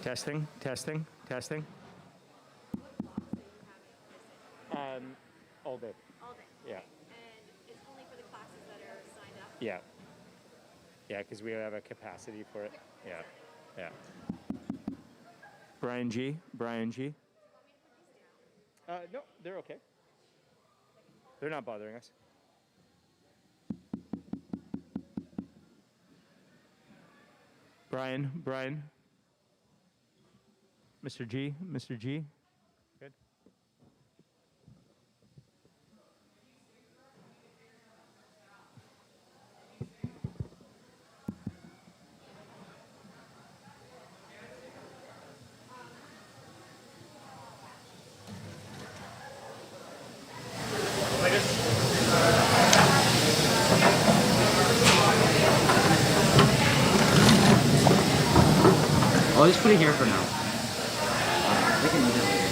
Testing, testing, testing. All day. All day? Yeah. And it's only for the classes that are signed up? Yeah. Yeah, because we have a capacity for it. Okay. Yeah. Yeah. Brian G. Brian G. Do you want me to put these down? No, they're okay. They're not bothering us. Brian. Mr. G. Good. I'll just put it here for now. We can use it later.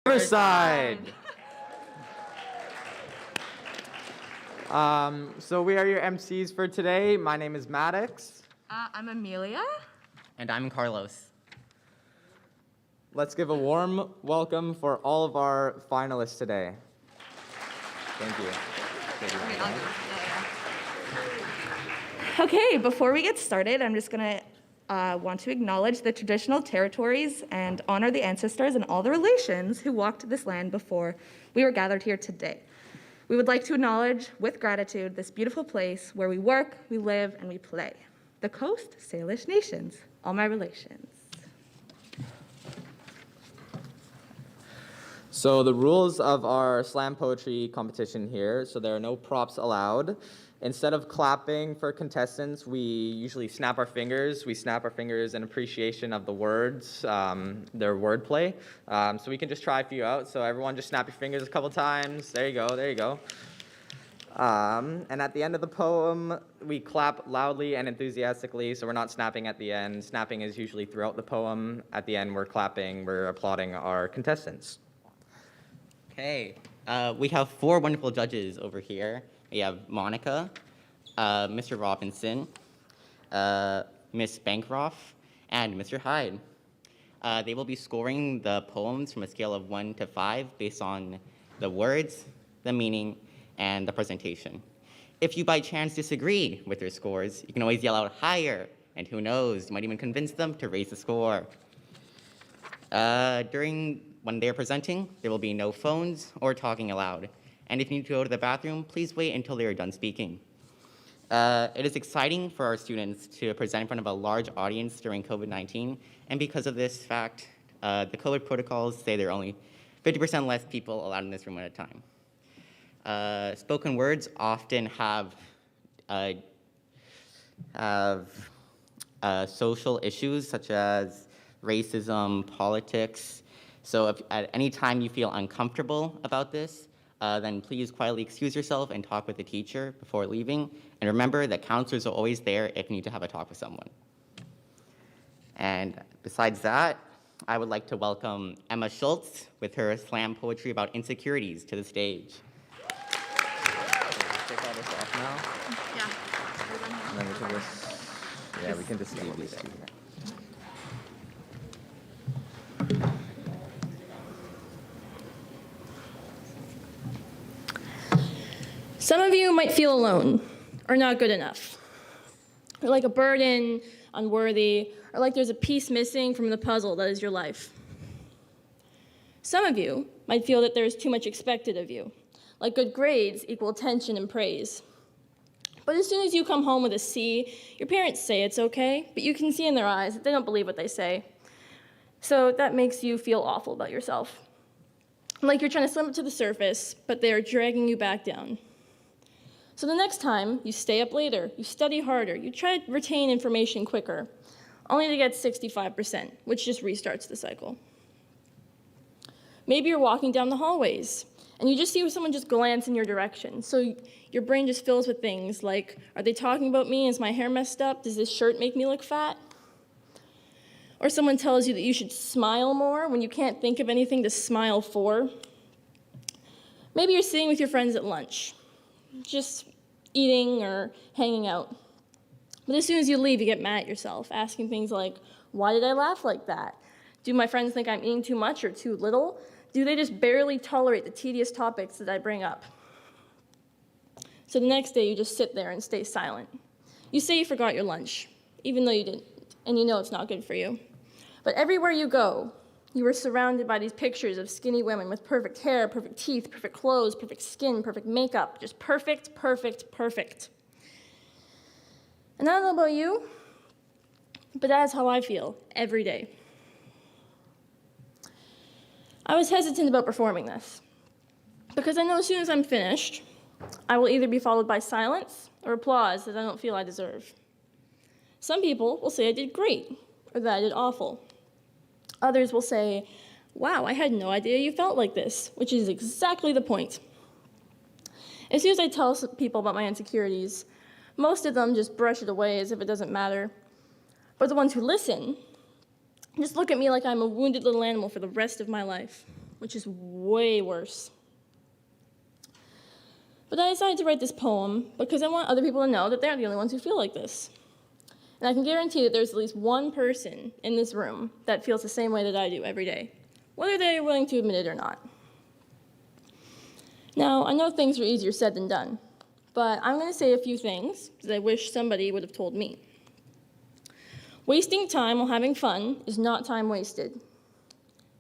Riverside. So we are your MCs for today. My name is Maddox. I'm Amelia. And I'm Carlos. Let's give a warm welcome for all of our finalists today. Thank you. Okay, before we get started, I'm just gonna want to acknowledge the traditional territories and honor the ancestors and all the relations who walked this land before we were gathered here today. We would like to acknowledge with gratitude this beautiful place where we work, we live, and we play. The Coast Salish Nations, all my relations. So the rules of our slam poetry competition here, so there are no props allowed. Instead of clapping for contestants, we usually snap our fingers. We snap our fingers in appreciation of the words, their wordplay. So we can just try a few out. So everyone just snap your fingers a couple times. There you go, there you go. And at the end of the poem, we clap loudly and enthusiastically, so we're not snapping at the end. Snapping is usually throughout the poem. At the end, we're clapping, we're applauding our contestants. Okay, we have 4 wonderful judges over here. We have Monica, Mr. Robinson, Miss Bancroft, and Mr. Hyde. They will be scoring the poems from a scale of 1 to 5 based on the words, the meaning, and the presentation. If you by chance disagree with their scores, you can always yell out higher, and who knows, you might even convince them to raise the score. When they're presenting, there will be no phones or talking aloud. And if you need to go to the bathroom, please wait until they are done speaking. It is exciting for our students to present in front of a large audience during COVID-19, and because of this fact, the COVID protocols say there are only 50% less people allowed in this room at a time. Spoken words often have social issues such as racism, politics. So if at any time you feel uncomfortable about this, then please quietly excuse yourself and talk with the teacher before leaving. And remember that counselors are always there if you need to have a talk with someone. And besides that, I would like to welcome Emma Schultz with her slam poetry about insecurities to the stage. Take all this off now. Yeah. And then we can just, we can just leave these two here. Some of you might feel alone, or not good enough, or like a burden, unworthy, or like there's a piece missing from the puzzle that is your life. Some of you might feel that there is too much expected of you, like good grades equal attention and praise. But as soon as you come home with a C, your parents say it's okay, but you can see in their eyes that they don't believe what they say. So that makes you feel awful about yourself. Like you're trying to swim up to the surface, but they are dragging you back down. So the next time, you stay up later, you study harder, you try to retain information quicker, only to get 65%, which just restarts the cycle. Maybe you're walking down the hallways, and you just see someone just glance in your direction. So your brain just fills with things like, are they talking about me? Is my hair messed up? Does this shirt make me look fat? Or someone tells you that you should smile more when you can't think of anything to smile for. Maybe you're sitting with your friends at lunch, just eating or hanging out. But as soon as you leave, you get mad at yourself, asking things like, why did I laugh like that? Do my friends think I'm eating too much or too little? Do they just barely tolerate the tedious topics that I bring up? So the next day, you just sit there and stay silent. You say you forgot your lunch, even though you didn't, and you know it's not good for you. But everywhere you go, you were surrounded by these pictures of skinny women with perfect hair, perfect teeth, perfect clothes, perfect skin, perfect makeup, just perfect, perfect, perfect. And I don't know about you, but that's how I feel every day. I was hesitant about performing this because I know as soon as I'm finished, I will either be followed by silence or applause that I don't feel I deserve. Some people will say I did great or that I did awful. Others will say, wow, I had no idea you felt like this, which is exactly the point. As soon as I tell people about my insecurities, most of them just brush it away as if it doesn't matter. But the ones who listen just look at me like I'm a wounded little animal for the rest of my life. which is way worse. But I decided to write this poem because I want other people to know that they're the only ones who feel like this. And I can guarantee that there's at least one person in this room that feels the same way that I do every day, whether they're willing to admit it or not. Now, I know things are easier said than done, but I'm going to say a few things that I wish somebody would have told me. Wasting time while having fun is not time wasted.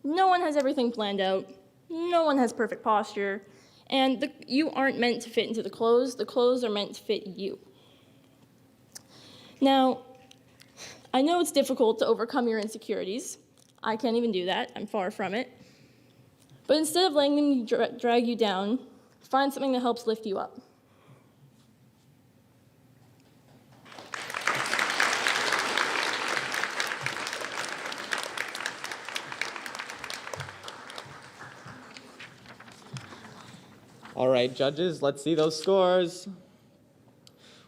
No one has everything planned out. No one has perfect posture. And you aren't meant to fit into the clothes are meant to fit you. Now, I know it's difficult to overcome your insecurities. I can't even do that. I'm far from it. But instead of letting them drag you down, find something that helps lift you up. All right, judges, let's see those scores.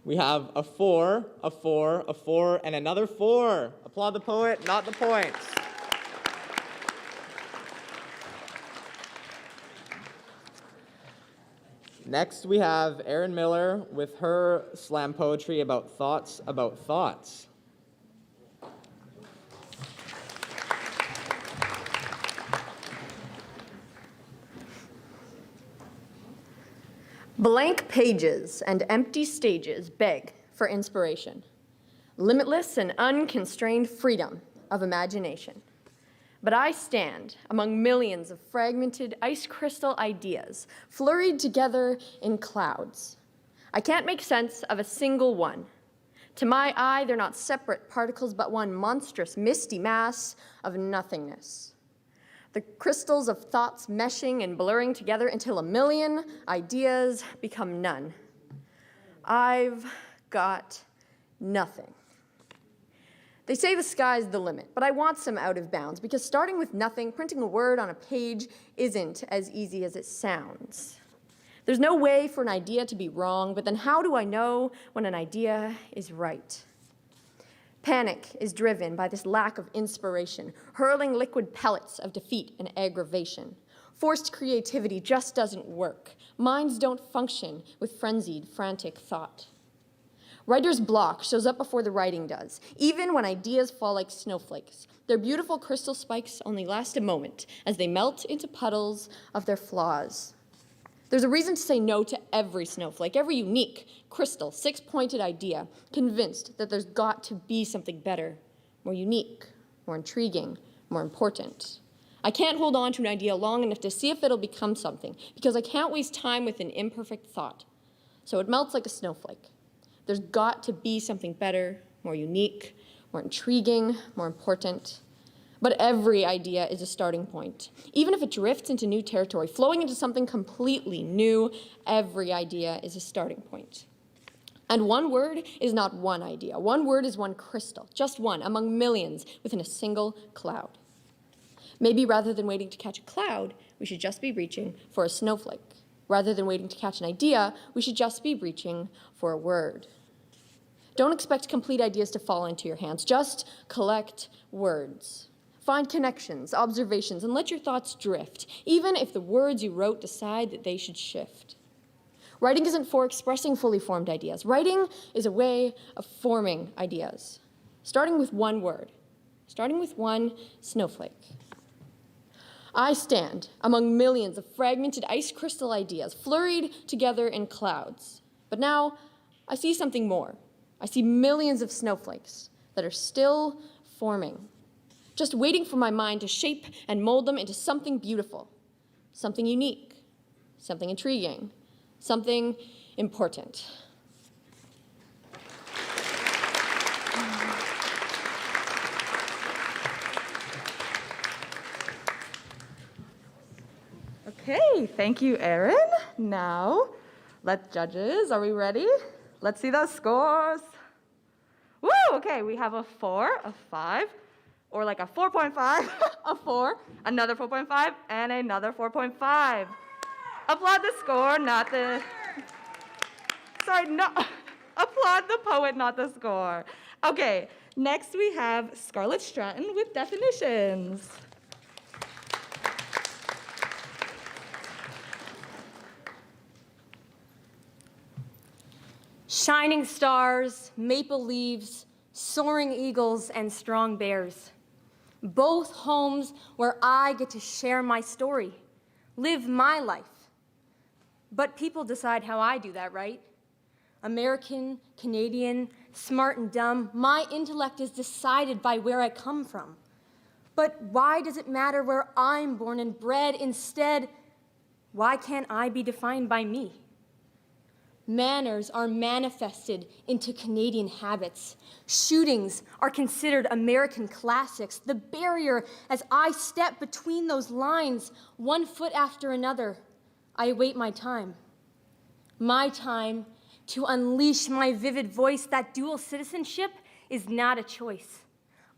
We have a 4, a 4, a 4, and another 4. Applaud the poet, not the points. Next, we have Erin Miller with her slam poetry about thoughts about thoughts. Blank pages and empty stages beg for inspiration, limitless and unconstrained freedom of imagination. But I stand among millions of fragmented ice crystal ideas flurried together in clouds. I can't make sense of a single one. To my eye, they're not separate particles, but one monstrous, misty mass of nothingness. The crystals of thoughts meshing and blurring together until a million ideas become none. I've got nothing. They say the sky's the limit, but I want some out of bounds because starting with nothing, printing a word on a page isn't as easy as it sounds. There's no way for an idea to be wrong, but then how do I know when an idea is right? Panic is driven by this lack of inspiration, hurling liquid pellets of defeat and aggravation. Forced creativity just doesn't work. Minds don't function with frenzied, frantic thought. Writer's block shows up before the writing does, even when ideas fall like snowflakes. Their beautiful crystal spikes only last a moment as they melt into puddles of their flaws. There's a reason to say no to every snowflake, every unique, crystal, six-pointed idea, convinced that there's got to be something better, more unique, more intriguing, more important. I can't hold on to an idea long enough to see if it'll become something, because I can't waste time with an imperfect thought. So it melts like a snowflake. There's got to be something better, more unique, more intriguing, more important. But every idea is a starting point. Even if it drifts into new territory, flowing into something completely new, every idea is a starting point. And one word is not one idea. One word is one crystal, just one among millions within a single cloud. Maybe rather than waiting to catch a cloud, we should just be reaching for a snowflake. Rather than waiting to catch an idea, we should just be reaching for a word. Don't expect complete ideas to fall into your hands. Just collect words. Find connections, observations, and let your thoughts drift, even if the words you wrote decide that they should shift. Writing isn't for expressing fully formed ideas. Writing is a way of forming ideas, starting with one word, starting with one snowflake. I stand among millions of fragmented ice crystal ideas flurried together in clouds. But now I see something more. I see millions of snowflakes that are still forming, just waiting for my mind to shape and mold them into something beautiful, something unique, something intriguing, something important. Okay, thank you, Erin. Now, judges, are we ready? Let's see those scores. Woo, okay, we have a 4, a 5, or like a 4.5, a 4, another 4.5, and another 4.5. Applaud the score, not the, sorry, no, applaud the poet, not the score. Okay, next we have Scarlett Stratton with definitions. Shining stars, maple leaves, soaring eagles, and strong bears. Both homes where I get to share my story, live my life. But people decide how I do that, right? American, Canadian, smart and dumb, my intellect is decided by where I come from. But why does it matter where I'm born and bred? Instead, why can't I be defined by me? Manners are manifested into Canadian habits. Shootings are considered American classics. The barrier, as I step between those lines, one foot after another, I await my time. My time to unleash my vivid voice. That dual citizenship is not a choice.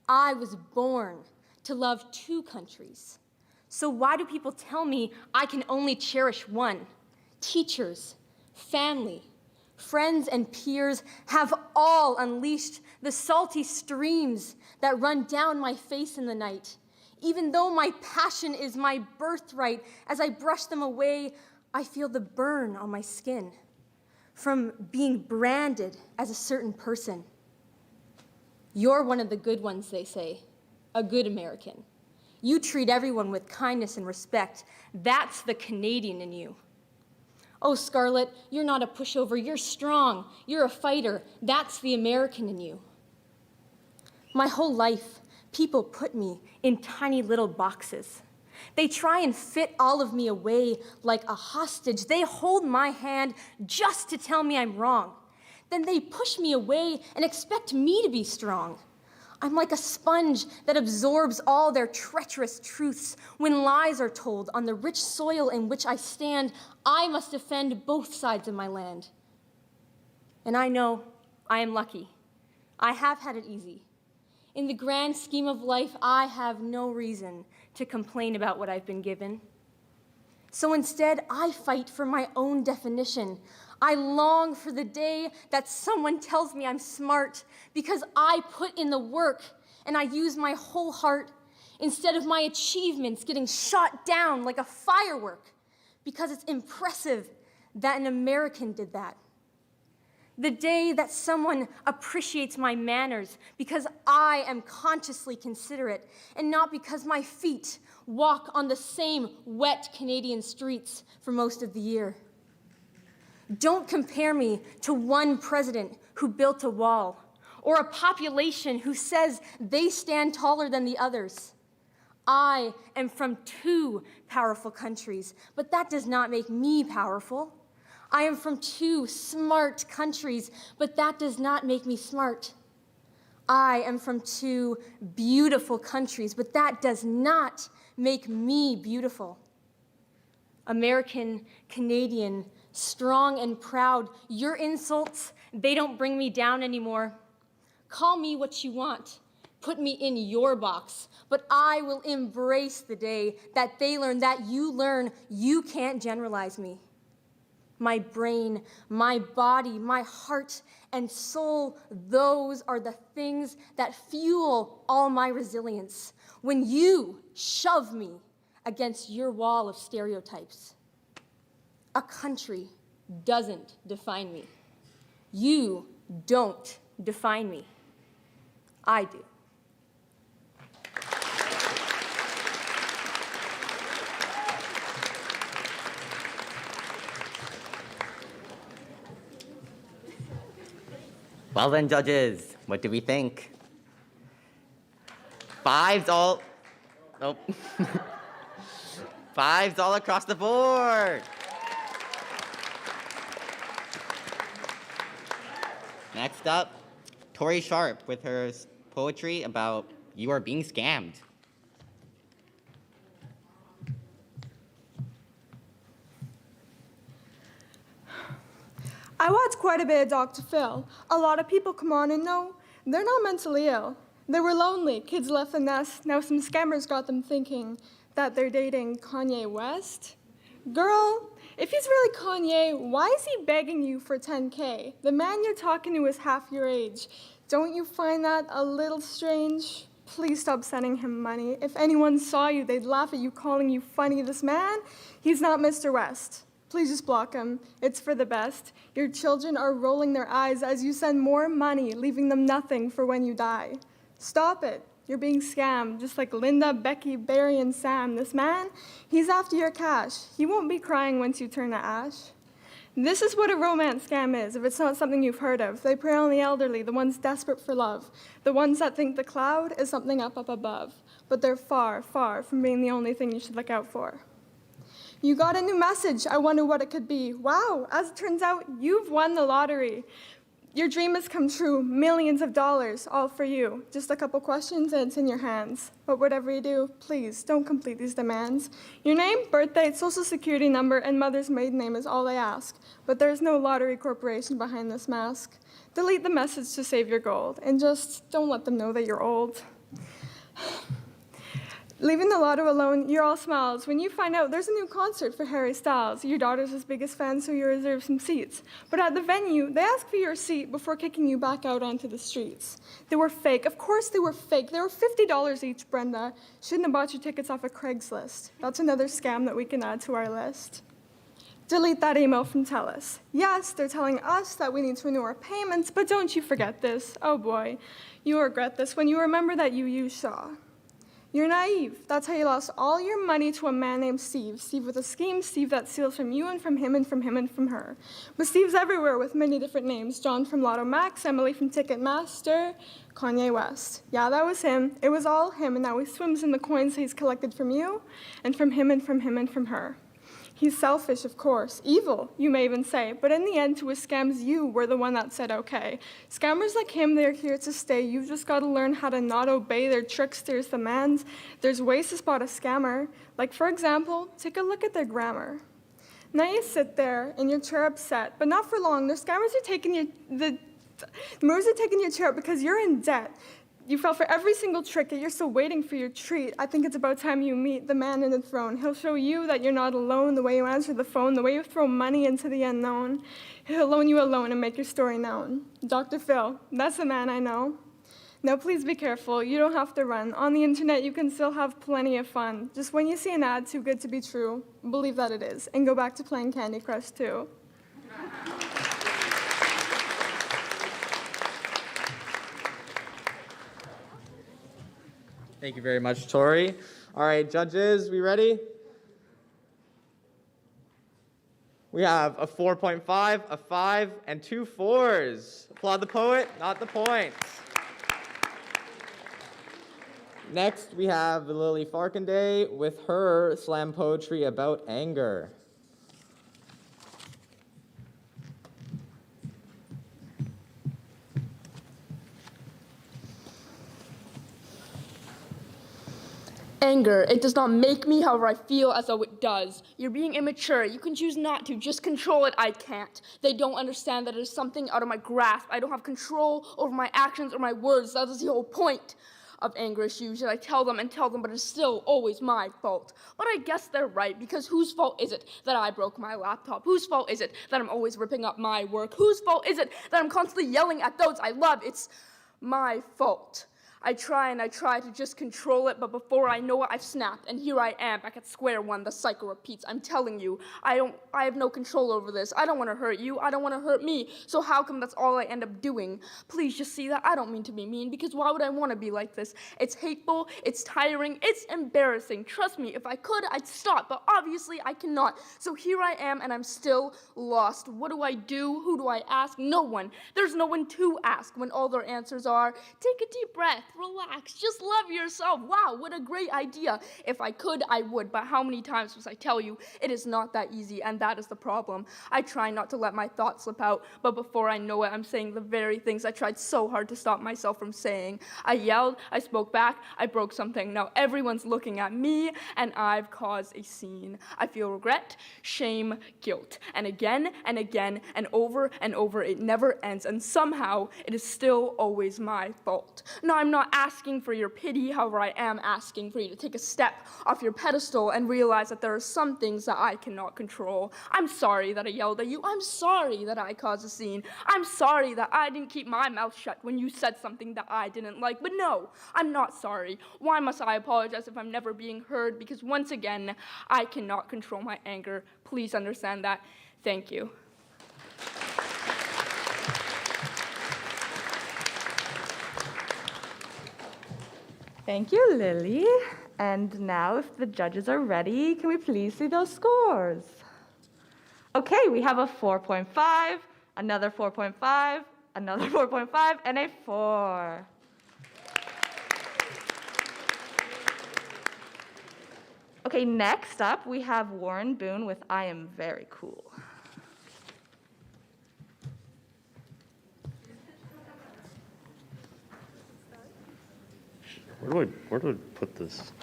I was born to love two countries. So why do people tell me I can only cherish one? Teachers, family, friends, and peers have all unleashed the salty streams that run down my face in the night. Even though my passion is my birthright, as I brush them away, I feel the burn on my skin from being branded as a certain person. You're one of the good ones, they say, a good American. You treat everyone with kindness and respect. That's the Canadian in you. Oh, Scarlett, you're not a pushover. You're strong. You're a fighter. That's the American in you. My whole life, people put me in tiny little boxes. They try and fit all of me away like a hostage. They hold my hand just to tell me I'm wrong. Then they push me away and expect me to be strong. I'm like a sponge that absorbs all their treacherous truths. When lies are told on the rich soil in which I stand, I must defend both sides of my land. And I know I am lucky. I have had it easy. In the grand scheme of life, I have no reason to complain about what I've been given. So instead, I fight for my own definition. I long for the day that someone tells me I'm smart because I put in the work and I use my whole heart instead of my achievements getting shot down like a firework because it's impressive that an American did that. The day that someone appreciates my manners because I am consciously considerate and not because my feet walk on the same wet Canadian streets for most of the year. Don't compare me to one president who built a wall or a population who says they stand taller than the others. I am from two powerful countries, but that does not make me powerful. I am from two smart countries, but that does not make me smart. I am from two beautiful countries, but that does not make me beautiful. American, Canadian, strong and proud, your insults, they don't bring me down anymore. Call me what you want. Put me in your box, but I will embrace the day that they learn, that you learn, you can't generalize me. My brain, my body, my heart, and soul, those are the things that fuel all my resilience. When you shove me against your wall of stereotypes, a country doesn't define me. You don't define me. I do. Well then, judges, what do we think? Fives all, nope. Fives all across the board. Next up, Tori Sharp with her poetry about You Are Being Scammed. I watch quite a bit of Dr. Phil. A lot of people come on and no, they're not mentally ill. They were lonely, kids left the nest. Now some scammers got them thinking that they're dating Kanye West. Girl, if he's really Kanye, why is he begging you for 10K? The man you're talking to is half your age. Don't you find that a little strange? Please stop sending him money. If anyone saw you, they'd laugh at you calling you funny. This man, he's not Mr. West. Please just block him. It's for the best. Your children are rolling their eyes as you send more money, leaving them nothing for when you die. Stop it. You're being scammed, just like Linda, Becky, Barry, and Sam. This man, he's after your cash. He won't be crying once you turn to ash. This is what a romance scam is, if it's not something you've heard of. They prey on the elderly, the ones desperate for love, the ones that think the cloud is something up above. But they're far, far from being the only thing you should look out for. You got a new message. I wonder what it could be. Wow, as it turns out, you've won the lottery. Your dream has come true, millions of dollars, all for you. Just a couple questions and it's in your hands. But whatever you do, please don't complete these demands. Your name, birth date, social security number, and mother's maiden name is all I ask. But there's no lottery corporation behind this mask. Delete the message to save your gold, and just don't let them know that you're old. Leaving the lotto alone, you're all smiles when you find out there's a new concert for Harry Styles. Your daughter's his biggest fan, so you reserve some seats. But at the venue, they ask for your seat before kicking you back out onto the streets. They were fake. Of course they were fake. They were $50 each, Brenda. Shouldn't have bought your tickets off of Craigslist. That's another scam that we can add to our list. Delete that email from TELUS. Yes, they're telling us that we need to renew our payments, but don't you forget this. Oh boy, you'll regret this when you remember that you used Shaw. You're naive. That's how you lost all your money to a man named Steve. Steve with a scheme, Steve that steals from you and from him and from him and from her. But Steve's everywhere with many different names. John from Lotto Max, Emily from Ticketmaster, Kanye West. Yeah, that was him. It was all him, and now he swims in the coins he's collected from you and from him and from him and from her. He's selfish, of course, evil, you may even say, but in the end, to his scams, you were the one that said okay. Scammers like him, they're here to stay. You've just got to learn how to not obey their tricksters' demands. There's ways to spot a scammer. Like, for example, take a look at their grammar. Now you sit there in your chair upset, but not for long. The scammers are taking your chair because you're in debt. You fell for every single trick, yet you're still waiting for your treat. I think it's about time you meet the man in the throne. He'll show you that you're not alone, the way you answer the phone, the way you throw money into the unknown. He'll loan you a loan and make your story known. Dr. Phil, that's the man I know. Now please be careful, you don't have to run. On the internet, you can still have plenty of fun. Just when you see an ad too good to be true, believe that it is, and go back to playing Candy Crush too. Thank you very much, Tori. All right, judges, we ready? We have a 4.5, a 5, and 2 4s. Applaud the poet, not the points. Next, we have Lily Farkindale with her slam poetry about anger. Anger, it does not make me, however I feel as though it does. You're being immature. You can choose not to. Just control it. I can't. They don't understand that it is something out of my grasp. I don't have control over my actions or my words. That is the whole point of anger issues. And I tell them, but it's still always my fault. But I guess they're right, because whose fault is it that I broke my laptop? Whose fault is it that I'm always ripping up my work? Whose fault is it that I'm constantly yelling at those I love? It's my fault. I try to just control it, but before I know it, I've snapped, and here I am, back at square one. The cycle repeats. I'm telling you, I have no control over this. I don't want to hurt you. I don't want to hurt me. So how come that's all I end up doing? Please just see that I don't mean to be mean, because why would I want to be like this? It's hateful, it's tiring, it's embarrassing. Trust me, if I could, I'd stop, but obviously I cannot. So here I am, and I'm still lost. What do I do? Who do I ask? No one. There's no one to ask when all their answers are, take a deep breath. Relax, just love yourself. Wow, what a great idea. If I could, I would, but how many times must I tell you, it is not that easy, and that is the problem. I try not to let my thoughts slip out, but before I know it, I'm saying the very things I tried so hard to stop myself from saying. I yelled, I spoke back, I broke something. Now everyone's looking at me, and I've caused a scene. I feel regret, shame, guilt, and again, and over, it never ends, and somehow it is still always my fault. No, I'm not not asking for your pity, however, I am asking for you to take a step off your pedestal and realize that there are some things that I cannot control. I'm sorry that I yelled at you. I'm sorry that I caused a scene. I'm sorry that I didn't keep my mouth shut when you said something that I didn't like. But no, I'm not sorry. Why must I apologize if I'm never being heard? Because once again, I cannot control my anger. Please understand that. Thank you. Thank you, Lily. And now, if the judges are ready, can we please see those scores? Okay, we have a 4.5, another 4.5, another 4.5, and a 4. Okay, next up, we have Warren Boone with I Am Very Cool. Where do I put this?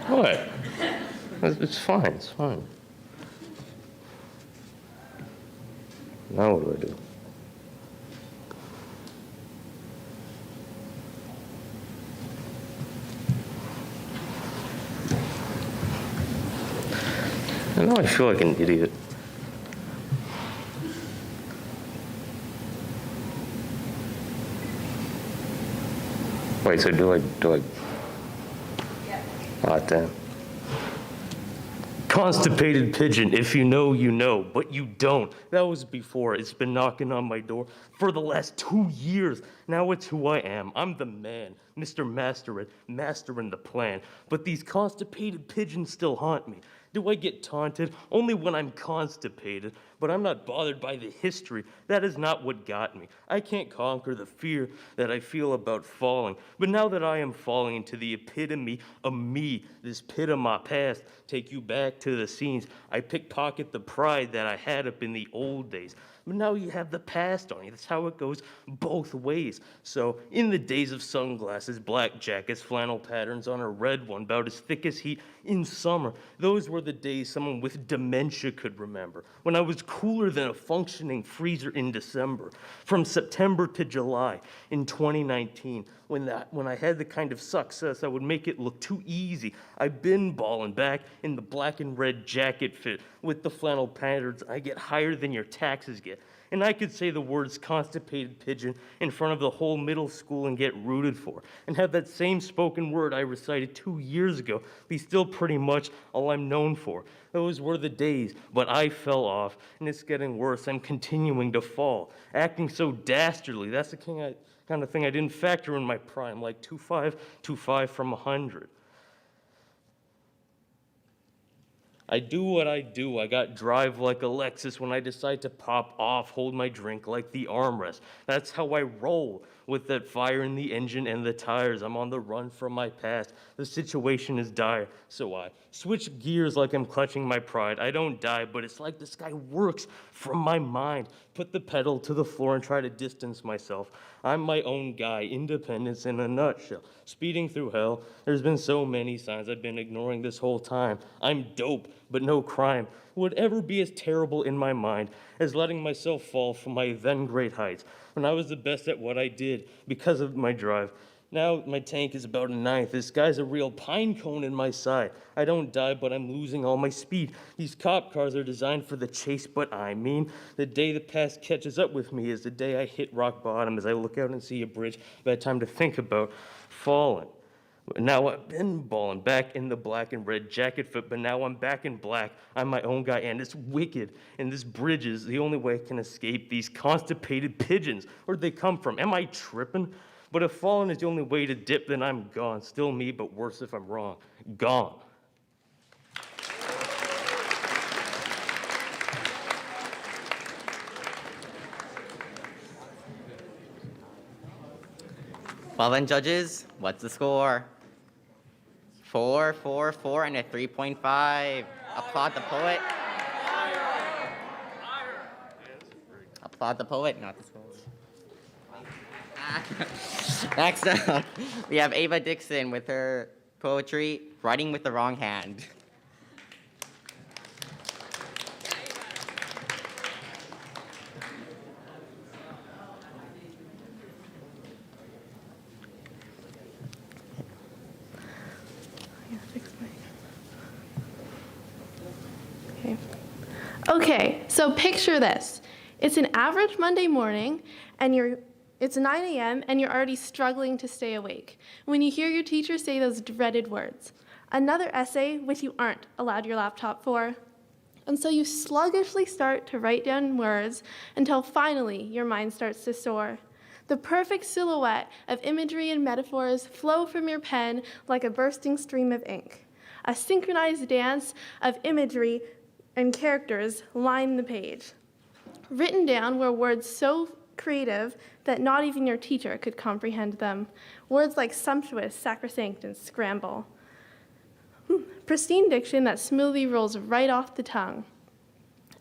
What? It's fine, it's fine. Now what do I do? I know I feel like an idiot. Wait, so do I? Ah, damn. Constipated pigeon, if you know, you know, but you don't. That was before. It's been knocking on my door for the last 2 years. Now it's who I am. I'm the man, Mr. mastering the plan. But these constipated pigeons still haunt me. Do I get taunted? Only when I'm constipated. But I'm not bothered by the history. That is not what got me. I can't conquer the fear that I feel about falling. But now that I am falling into the epitome of me, this pit of my past, take you back to the scenes. I pickpocket the pride that I had up in the old days. But now you have the past on you. That's how it goes both ways. So, in the days of sunglasses, black jackets, flannel patterns on a red one, about as thick as heat in summer, those were the days someone with dementia could remember. When I was cooler than a functioning freezer in December. From September to July in 2019, when I had the kind of success I would make it look too easy, I've been balling back in the black and red jacket fit with the flannel patterns. I get higher than your taxes get. And I could say the words constipated pigeon in front of the whole middle school and get rooted for. And have that same spoken word I recited 2 years ago be still pretty much all I'm known for. Those were the days, but I fell off, and it's getting worse. I'm continuing to fall, acting so dastardly. That's the kind of thing I didn't factor in my prime, like 2.5 from 100. I do what I do. I got drive like a Lexus when I decide to pop off, hold my drink like the armrest. That's how I roll, with that fire in the engine and the tires. I'm on the run from my past. The situation is dire, so I switch gears like I'm clutching my pride. I don't die, but it's like this guy works from my mind. Put the pedal to the floor and try to distance myself. I'm my own guy, independence in a nutshell. Speeding through hell, there's been so many signs I've been ignoring this whole time. I'm dope, but no crime would ever be as terrible in my mind as letting myself fall from my then great heights when I was the best at what I did because of my drive. Now my tank is about a ninth. This guy's a real pine cone in my side. I don't die, but I'm losing all my speed. These cop cars are designed for the chase, but I mean, the day the past catches up with me is the day I hit rock bottom as I look out and see a bridge. Bad time to think about falling. Now I've been balling back in the black and red jacket fit, but now I'm back in black. I'm my own guy, and it's wicked. And this bridge is the only way I can escape these constipated pigeons. Where'd they come from? Am I tripping? But if falling is the only way to dip, then I'm gone. Still me, but worse if I'm wrong. Gone. Well then, judges, what's the score? 4, 4, 4, and a 3.5. Applaud the poet. Applaud the poet, not the school. Next up, we have Ava Dixon with her poetry, Writing with the Wrong Hand. Okay, so picture this. It's an average Monday morning, and it's 9 a.m., and you're already struggling to stay awake when you hear your teacher say those dreaded words, another essay which you aren't allowed your laptop for. And so you sluggishly start to write down words until finally your mind starts to soar. The perfect silhouette of imagery and metaphors flow from your pen like a bursting stream of ink. A synchronized dance of imagery and characters line the page. Written down were words so creative that not even your teacher could comprehend them. Words like sumptuous, sacrosanct, and scramble. Pristine diction that smoothly rolls right off the tongue.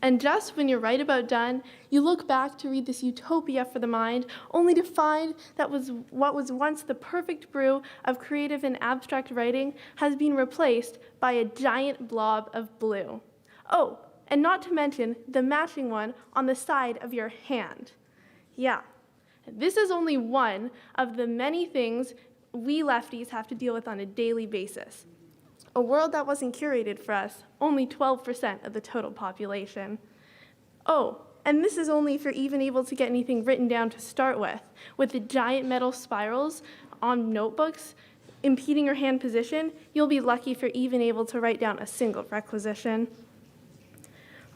And just when you're right about done, you look back to read this utopia for the mind, only to find that what was once the perfect brew of creative and abstract writing has been replaced by a giant blob of blue. Oh, and not to mention the matching one on the side of your hand. Yeah, this is only one of the many things we lefties have to deal with on a daily basis. A world that wasn't curated for us, only 12% of the total population. Oh, and this is only if you're even able to get anything written down to start with the giant metal spirals on notebooks impeding your hand position, you'll be lucky if you're even able to write down a single requisition.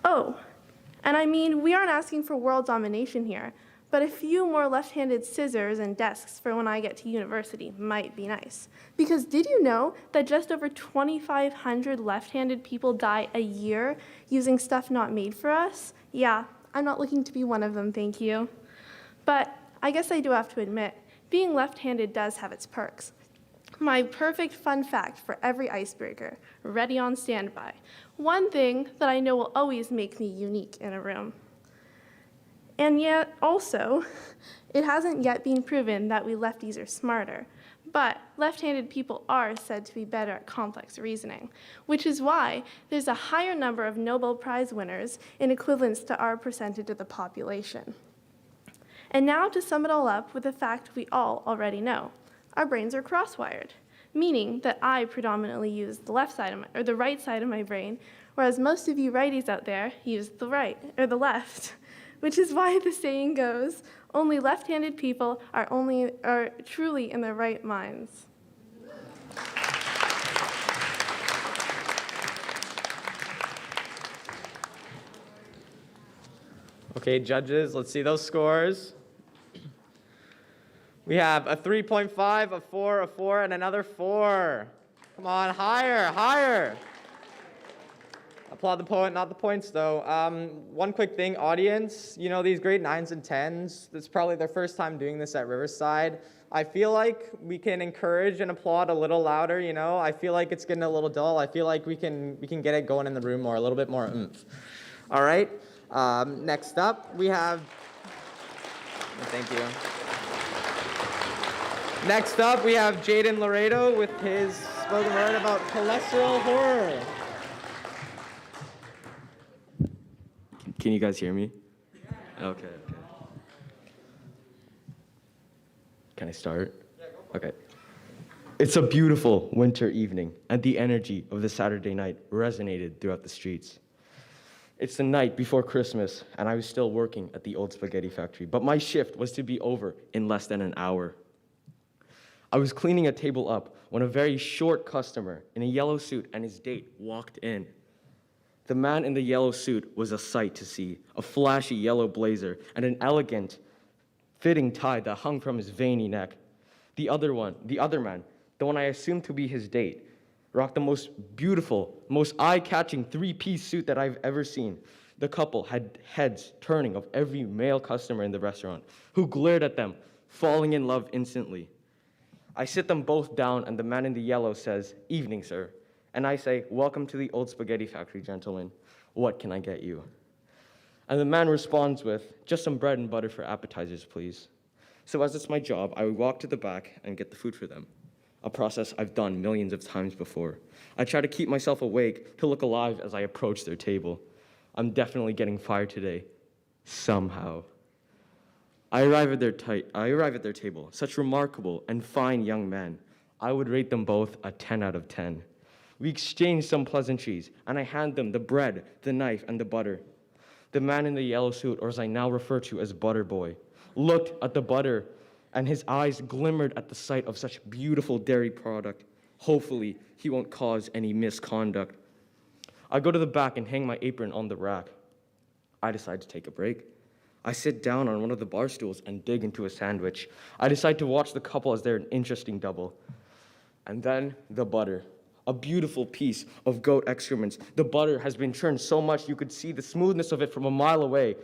Oh, and I mean, we aren't asking for world domination here, but a few more left-handed scissors and desks for when I get to university might be nice. Because did you know that just over 2,500 left-handed people die a year using stuff not made for us? Yeah, I'm not looking to be one of them, thank you. But I guess I do have to admit, being left-handed does have its perks. My perfect fun fact for every icebreaker, ready on standby. One thing that I know will always make me unique in a room. And yet, also, it hasn't yet been proven that we lefties are smarter. But left-handed people are said to be better at complex reasoning, which is why there's a higher number of Nobel Prize winners in equivalence to our percentage of the population. And now to sum it all up with a fact we all already know. Our brains are cross-wired, meaning that I predominantly use the the right side of my brain, whereas most of you righties out there use the right, or the left. Which is why the saying goes, only left-handed people are truly in their right minds. Okay, judges, let's see those scores. We have a 3.5, a 4, a 4, and another 4. Come on, higher, higher. Applaud the poet, not the points, though. One quick thing, audience, you know, these grade 9s and 10s, it's probably their first time doing this at Riverside. I feel like we can encourage and applaud a little louder, you know? I feel like it's getting a little dull. I feel like we can get it going in the room more, a little bit more oomph. All right, next up, we have, thank you. Next up, we have Jaden Laredo with his spoken word about cholesterol horror. Can you guys hear me? Okay. Can I start? Yeah, go for it. Okay. It's a beautiful winter evening, and the energy of the Saturday night resonated throughout the streets. It's the night before Christmas, and I was still working at the old spaghetti factory, but my shift was to be over in less than an hour. I was cleaning a table up when a very short customer in a yellow suit and his date walked in. The man in the yellow suit was a sight to see, a flashy yellow blazer and an elegant fitting tie that hung from his veiny neck. The other man, the one I assumed to be his date, rocked the most beautiful, most eye-catching three-piece suit that I've ever seen. The couple had heads turning of every male customer in the restaurant, who glared at them, falling in love instantly. I sit them both down, and the man in the yellow says, "Evening, sir." And I say, "Welcome to the old spaghetti factory, gentlemen. What can I get you?" And the man responds with, "Just some bread and butter for appetizers, please." So as it's my job, I walk to the back and get the food for them, a process I've done millions of times before. I try to keep myself awake to look alive as I approach their table. I'm definitely getting fired today, somehow. I arrive at their table, such remarkable and fine young men. I would rate them both a 10 out of 10. We exchange some pleasantries, and I hand them the bread, the knife, and the butter. The man in the yellow suit, or as I now refer to as Butter Boy, looked at the butter, and his eyes glimmered at the sight of such beautiful dairy product. Hopefully, he won't cause any misconduct. I go to the back and hang my apron on the rack. I decide to take a break. I sit down on one of the bar stools and dig into a sandwich. I decide to watch the couple as they're an interesting double. And then the butter. A beautiful piece of goat excrements. The butter has been churned so much you could see the smoothness of it from a mile away,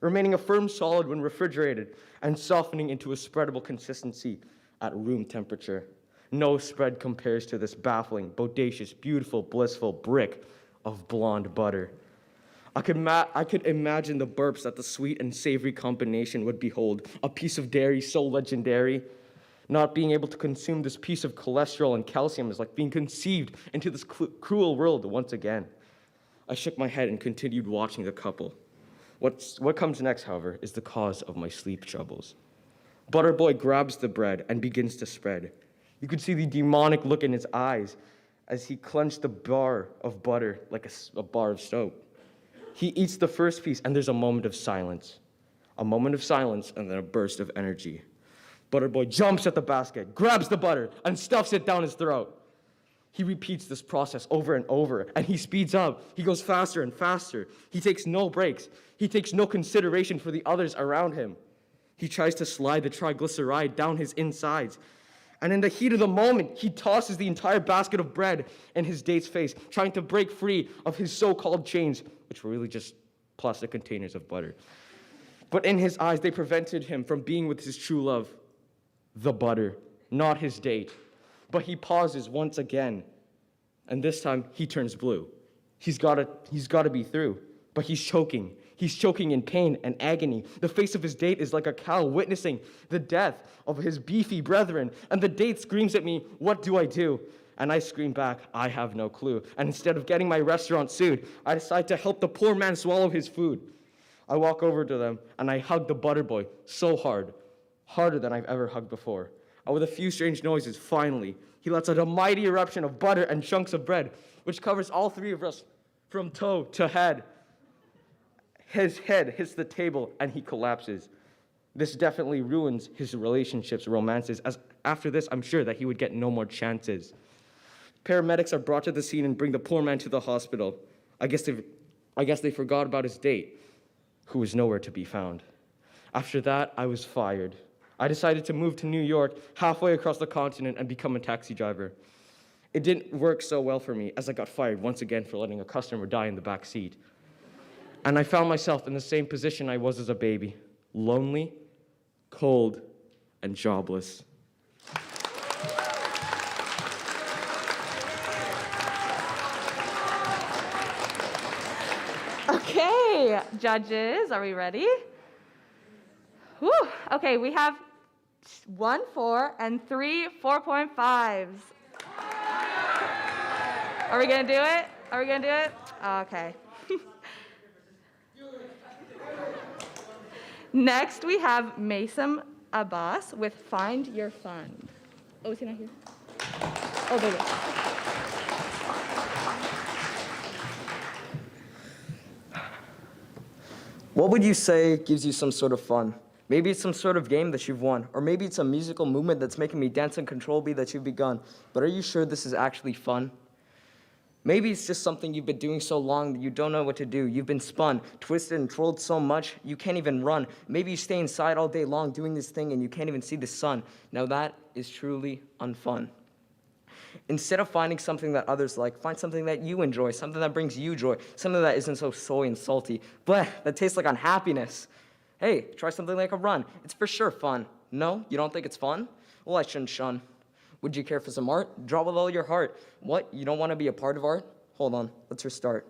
remaining a firm solid when refrigerated and softening into a spreadable consistency at room temperature. No spread compares to this baffling, bodacious, beautiful, blissful brick of blonde butter. I could imagine the burps that the sweet and savory combination would behold. A piece of dairy so legendary. Not being able to consume this piece of cholesterol and calcium is like being conceived into this cruel world once again. I shook my head and continued watching the couple. What comes next, however, is the cause of my sleep troubles. Butterboy grabs the bread and begins to spread. You could see the demonic look in his eyes as he clenched the bar of butter like a bar of soap. He eats the first piece, and there's a moment of silence. A moment of silence, and then a burst of energy. Butterboy jumps at the basket, grabs the butter, and stuffs it down his throat. He repeats this process over and over, and he speeds up. He goes faster and faster. He takes no breaks. He takes no consideration for the others around him. He tries to slide the triglyceride down his insides. And in the heat of the moment, he tosses the entire basket of bread in his date's face, trying to break free of his so-called chains, which were really just plastic containers of butter. But in his eyes, they prevented him from being with his true love, the butter, not his date. But he pauses once again, and this time he turns blue. He's got to be through, but he's choking. He's choking in pain and agony. The face of his date is like a cow witnessing the death of his beefy brethren, and the date screams at me, "What do I do?" And I scream back, "I have no clue." And instead of getting my restaurant sued, I decide to help the poor man swallow his food. I walk over to them, and I hug the butter boy so hard, harder than I've ever hugged before. And with a few strange noises, finally, he lets out a mighty eruption of butter and chunks of bread, which covers all three of us from toe to head. His head hits the table, and he collapses. This definitely ruins his relationships, romances, as after this, I'm sure that he would get no more chances. Paramedics are brought to the scene and bring the poor man to the hospital. I guess they forgot about his date, who was nowhere to be found. After that, I was fired. I decided to move to New York, halfway across the continent, and become a taxi driver. It didn't work so well for me, as I got fired once again for letting a customer die in the back seat. And I found myself in the same position I was as a baby, lonely, cold, and jobless. Okay, judges, are we ready? Whew. Okay, we have 1 4 and 3 4.5s. Are we gonna do it? Are we gonna do it? Okay. Next, we have Mason Abbas with Find Your Fun. Oh, is he not here? Oh, there he is. What would you say gives you some sort of fun? Maybe it's some sort of game that you've won, or maybe it's a musical movement that's making me dance uncontrollably that you've begun. But are you sure this is actually fun? Maybe it's just something you've been doing so long that you don't know what to do. You've been spun, twisted, and trolled so much you can't even run. Maybe you stay inside all day long doing this thing and you can't even see the sun. Now that is truly unfun. Instead of finding something that others like, find something that you enjoy, something that brings you joy, something that isn't so soy and salty, but that tastes like unhappiness. Hey, try something like a run. It's for sure fun. No, you don't think it's fun? Well, I shouldn't shun. Would you care for some art? Draw with all your heart. What, you don't want to be a part of art? Hold on, let's restart.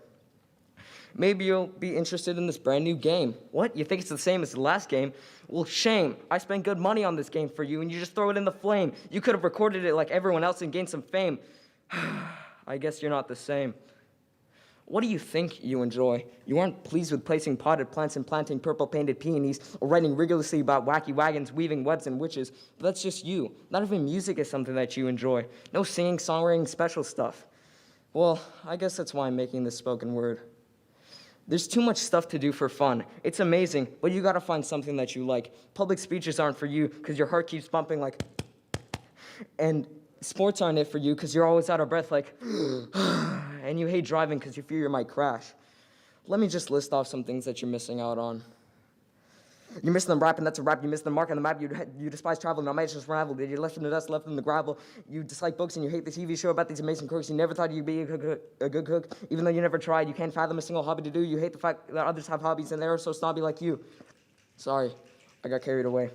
Maybe you'll be interested in this brand new game. What, you think it's the same as the last game? Well, shame. I spent good money on this game for you and you just throw it in the flame. You could have recorded it like everyone else and gained some fame. I guess you're not the same. What do you think you enjoy? You aren't pleased with placing potted plants and planting purple-painted peonies, or writing rigorously about wacky wagons, weaving webs and witches. But that's just you. Not even music is something that you enjoy. No singing, songwriting, special stuff. Well, I guess that's why I'm making this spoken word. There's too much stuff to do for fun. It's amazing, but you gotta find something that you like. Public speeches aren't for you because your heart keeps bumping like, and sports aren't it for you because you're always out of breath like, and you hate driving because you fear you might crash. Let me just list off some things that you're missing out on. You're missing the rap, and that's a rap. You miss the mark on the map. You despise travel, and it's just ravel. You're left in the dust, left in the gravel. You dislike books, and you hate the TV show about these amazing cooks. You never thought you'd be a good cook, even though you never tried. You can't fathom a single hobby to do. You hate the fact that others have hobbies, and they're so snobby like you. Sorry, I got carried away.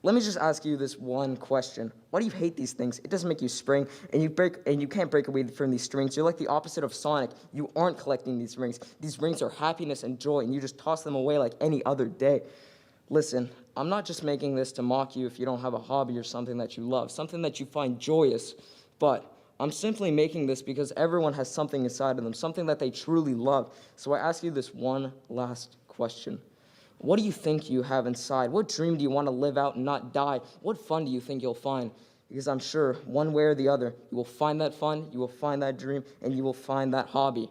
Let me just ask you this one question. Why do you hate these things? It doesn't make you spring, and you can't break away from these strings. You're like the opposite of Sonic. You aren't collecting these rings. These rings are happiness and joy, and you just toss them away like any other day. Listen, I'm not just making this to mock you if you don't have a hobby or something that you love, something that you find joyous, but I'm simply making this because everyone has something inside of them, something that they truly love. So I ask you this one last question. What do you think you have inside? What dream do you want to live out and not die? What fun do you think you'll find? Because I'm sure one way or the other, you will find that fun, you will find that dream, and you will find that hobby.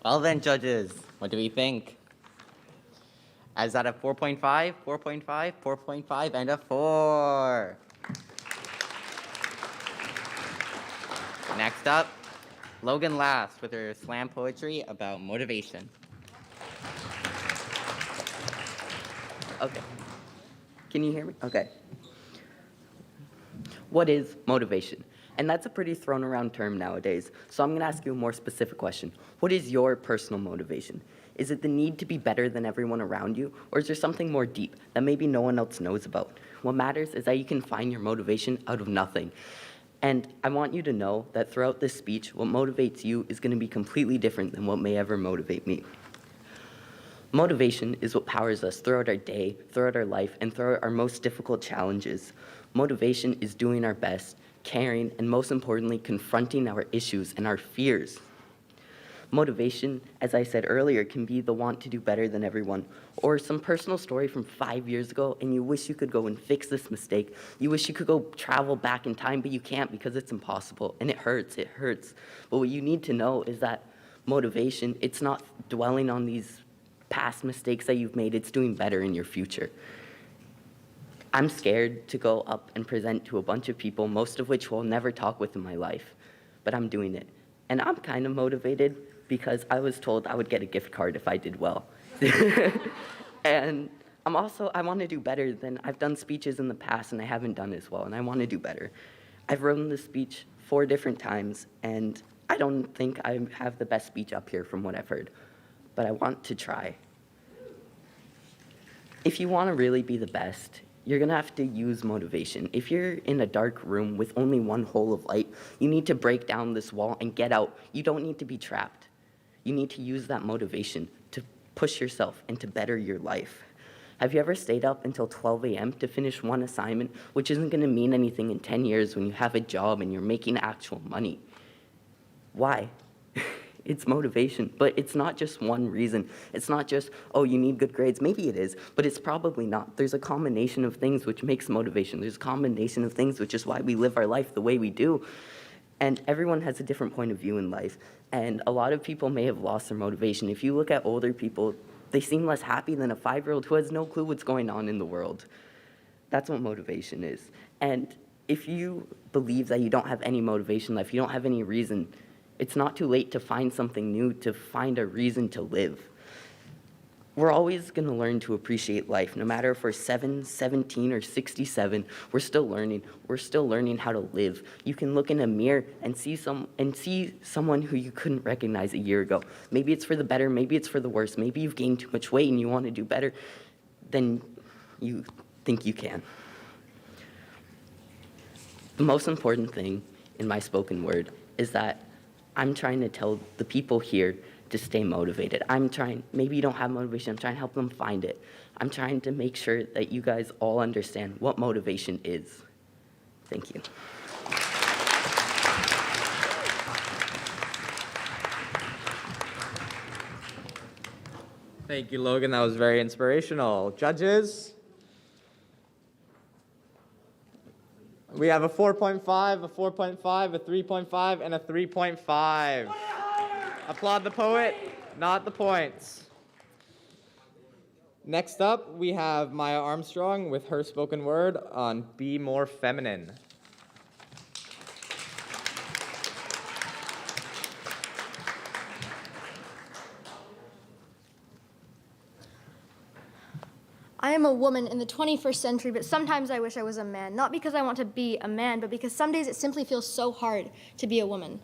Well then, judges, what do we think? Is that a 4.5, 4.5, 4.5, and a 4? Next up, Logan Last with her slam poetry about motivation. Okay. Can you hear me? Okay. What is motivation? And that's a pretty thrown around term nowadays. So I'm going to ask you a more specific question. What is your personal motivation? Is it the need to be better than everyone around you? Or is there something more deep that maybe no one else knows about? What matters is that you can find your motivation out of nothing. And I want you to know that throughout this speech, what motivates you is going to be completely different than what may ever motivate me. Motivation is what powers us throughout our day, throughout our life, and throughout our most difficult challenges. Motivation is doing our best, caring, and most importantly, confronting our issues and our fears. Motivation, as I said earlier, can be the want to do better than everyone, or some personal story from 5 years ago, and you wish you could go and fix this mistake. You wish you could go travel back in time, but you can't because it's impossible, and it hurts. But what you need to know is that motivation, it's not dwelling on these past mistakes that you've made, it's doing better in your future. I'm scared to go up and present to a bunch of people, most of which will never talk with in my life, but I'm doing it. And I'm kind of motivated because I was told I would get a gift card if I did well. And I want to do better than, I've done speeches in the past and I haven't done as well, and I want to do better. I've written this speech 4 different times, and I don't think I have the best speech up here from what I've heard, but I want to try. If you want to really be the best, you're going to have to use motivation. If you're in a dark room with only one hole of light, you need to break down this wall and get out. You don't need to be trapped. You need to use that motivation to push yourself and to better your life. Have you ever stayed up until 12 a.m. to finish one assignment, which isn't going to mean anything in 10 years when you have a job and you're making actual money? Why? It's motivation, but it's not just one reason. It's not just, oh, you need good grades. Maybe it is, but it's probably not. There's a combination of things which makes motivation. There's a combination of things which is why we live our life the way we do. And everyone has a different point of view in life. And a lot of people may have lost their motivation. If you look at older people, they seem less happy than a 5-year-old who has no clue what's going on in the world. That's what motivation is. And if you believe that you don't have any motivation in life, you don't have any reason, it's not too late to find something new, to find a reason to live. We're always going to learn to appreciate life. No matter if we're 7, 17, or 67, we're still learning. We're still learning how to live. You can look in a mirror and see someone who you couldn't recognize a year ago. Maybe it's for the better, maybe it's for the worse. Maybe you've gained too much weight and you want to do better than you think you can. The most important thing in my spoken word is that I'm trying to tell the people here to stay motivated. Maybe you don't have motivation, I'm trying to help them find it. I'm trying to make sure that you guys all understand what motivation is. Thank you. Thank you, Logan. That was very inspirational. Judges? We have a 4.5, a 4.5, a 3.5, and a 3.5. Applaud the poet, not the points. Next up, we have Maya Armstrong with her spoken word on Be More Feminine. I am a woman in the 21st century, but sometimes I wish I was a man. Not because I want to be a man, but because some days it simply feels so hard to be a woman.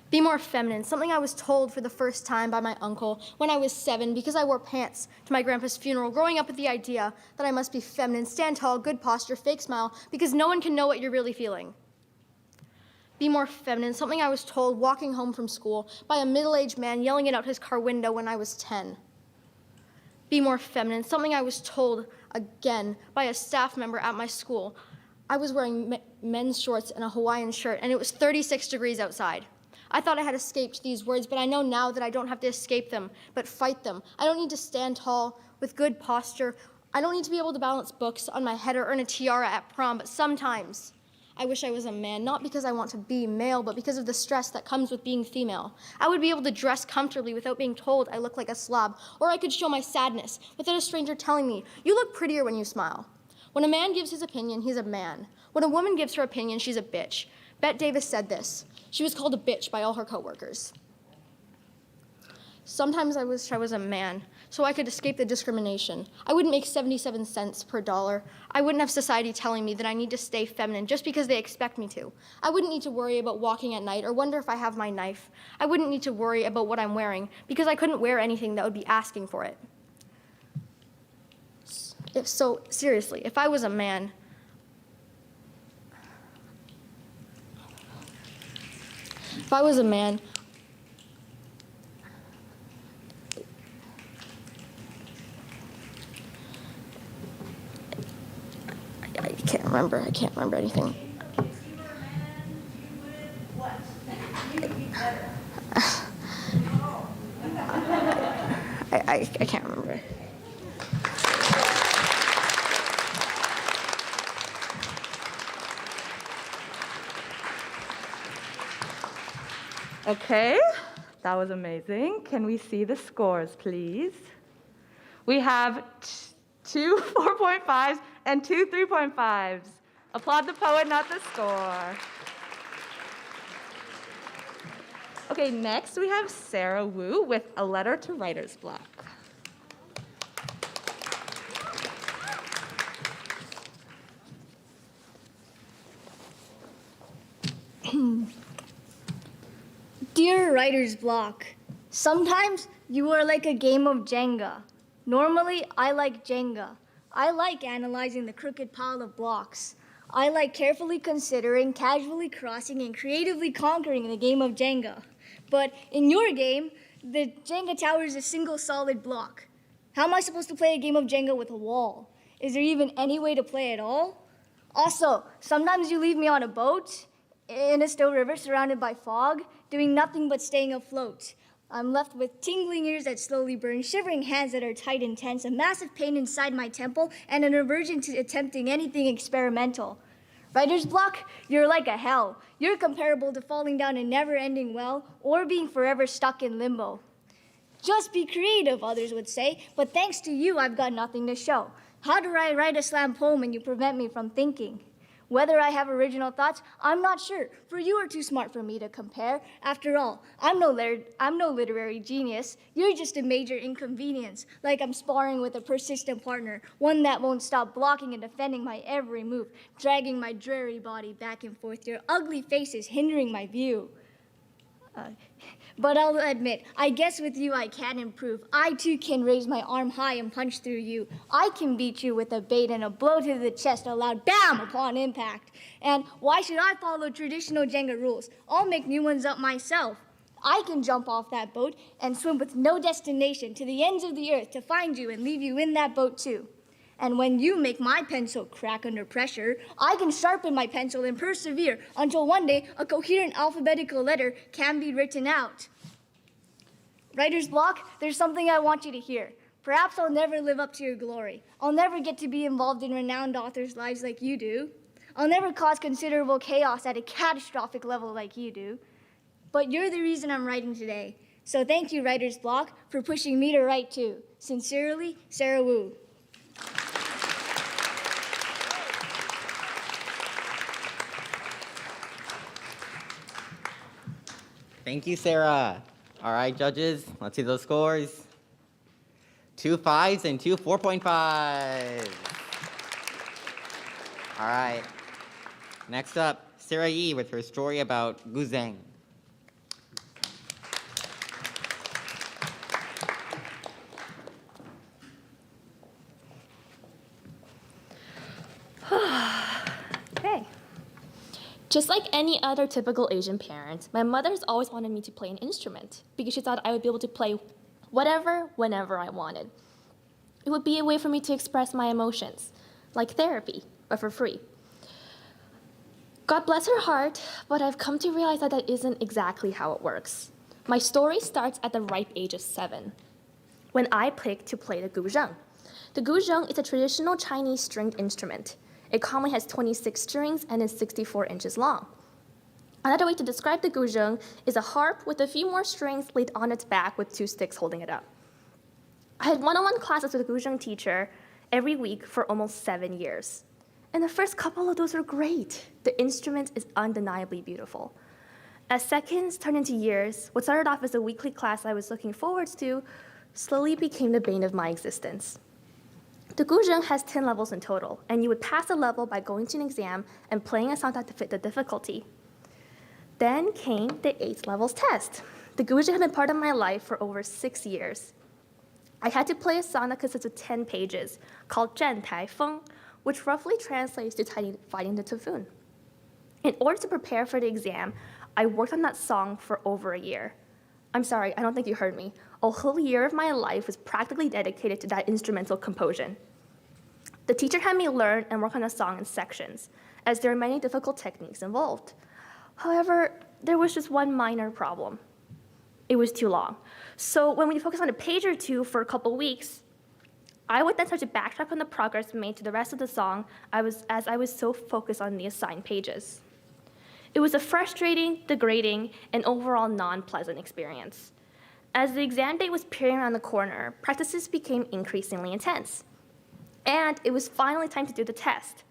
Be more feminine, something I was told for the first time by my uncle when I was 7 because I wore pants to my grandpa's funeral, growing up with the idea that I must be feminine, stand tall, good posture, fake smile, because no one can know what you're really feeling. Be more feminine, something I was told walking home from school by a middle-aged man yelling it out his car window when I was 10. Be more feminine, something I was told again by a staff member at my school. I was wearing men's shorts and a Hawaiian shirt, and it was 36 degrees outside. I thought I had escaped these words, but I know now that I don't have to escape them, but fight them. I don't need to stand tall with good posture. I don't need to be able to balance books on my head or earn a tiara at prom, but sometimes I wish I was a man, not because I want to be male, but because of the stress that comes with being female. I would be able to dress comfortably without being told I look like a slob, or I could show my sadness without a stranger telling me, you look prettier when you smile. When a man gives his opinion, he's a man. When a woman gives her opinion, she's a bitch. Bette Davis said this. She was called a bitch by all her coworkers. Sometimes I wish I was a man, so I could escape the discrimination. I wouldn't make 77 cents per dollar. I wouldn't have society telling me that I need to stay feminine just because they expect me to. I wouldn't need to worry about walking at night or wonder if I have my knife. I wouldn't need to worry about what I'm wearing because I couldn't wear anything that would be asking for it. Seriously, if I was a man, I can't remember anything. I can't remember. Okay, that was amazing. Can we see the scores, please? We have two 4.5s and two 3.5s. Applaud the poet, not the score. Okay, next we have Sarah Wu with A Letter to Writer's Block. Dear writer's block, sometimes you are like a game of Jenga. Normally, I like Jenga. I like analyzing the crooked pile of blocks. I like carefully considering, casually crossing, and creatively conquering the game of Jenga. But in your game, the Jenga tower is a single solid block. How am I supposed to play a game of Jenga with a wall? Is there even any way to play at all? Also, sometimes you leave me on a boat in a still river surrounded by fog, doing nothing but staying afloat. I'm left with tingling ears that slowly burn, shivering hands that are tight and tense, a massive pain inside my temple, and an aversion to attempting anything experimental. Writer's block, you're like a hell. You're comparable to falling down a never-ending well or being forever stuck in limbo. Just be creative, others would say, but thanks to you, I've got nothing to show. How do I write a slam poem and you prevent me from thinking? Whether I have original thoughts, I'm not sure, for you are too smart for me to compare. After all, I'm no literary genius. You're just a major inconvenience, like I'm sparring with a persistent partner, one that won't stop blocking and defending my every move, dragging my dreary body back and forth. Your ugly face is hindering my view. But I'll admit, I guess with you I can improve. I too can raise my arm high and punch through you. I can beat you with a bait and a blow to the chest, a loud bam upon impact. And why should I follow traditional Jenga rules? I'll make new ones up myself. I can jump off that boat and swim with no destination to the ends of the earth to find you and leave you in that boat too. And when you make my pencil crack under pressure, I can sharpen my pencil and persevere until one day a coherent alphabetical letter can be written out. Writer's block, there's something I want you to hear. Perhaps I'll never live up to your glory. I'll never get to be involved in renowned authors' lives like you do. I'll never cause considerable chaos at a catastrophic level like you do. But you're the reason I'm writing today. So thank you, Writer's Block, for pushing me to write too. Sincerely, Sarah Wu. Thank you, Sarah. All right, judges, let's see those scores. 2 5s and 2 4.5s. All right. Next up, Sarah Yi with her story about Guzeng. Okay. Just like any other typical Asian parent, my mother has always wanted me to play an instrument because she thought I would be able to play whatever, whenever I wanted. It would be a way for me to express my emotions, like therapy, but for free. God bless her heart, but I've come to realize that that isn't exactly how it works. My story starts at the ripe age of 7, when I picked to play the guzheng. The guzheng is a traditional Chinese stringed instrument. It commonly has 26 strings and is 64 inches long. Another way to describe the guzheng is a harp with a few more strings laid on its back with 2 sticks holding it up. I had one-on-one classes with a guzheng teacher every week for almost 7 years. And the first couple of those were great. The instrument is undeniably beautiful. As seconds turned into years, what started off as a weekly class I was looking forward to slowly became the bane of my existence. The guzheng has 10 levels in total, and you would pass a level by going to an exam and playing a song that fit the difficulty. Then came the 8th levels test. The guzheng had been part of my life for over 6 years. I had to play a song that consists of 10 pages, called 站台风, which roughly translates to fighting the typhoon. In order to prepare for the exam, I worked on that song for over a year. I'm sorry, I don't think you heard me. A whole year of my life was practically dedicated to that instrumental composition. The teacher had me learn and work on the song in sections, as there are many difficult techniques involved. However, there was just one minor problem. It was too long. So when we focused on a page or two for a couple weeks, I would then start to backtrack on the progress made to the rest of the song as I was so focused on the assigned pages. It was a frustrating, degrading, and overall non-pleasant experience. As the exam date was peering around the corner, practices became increasingly intense. And it was finally time to do the test.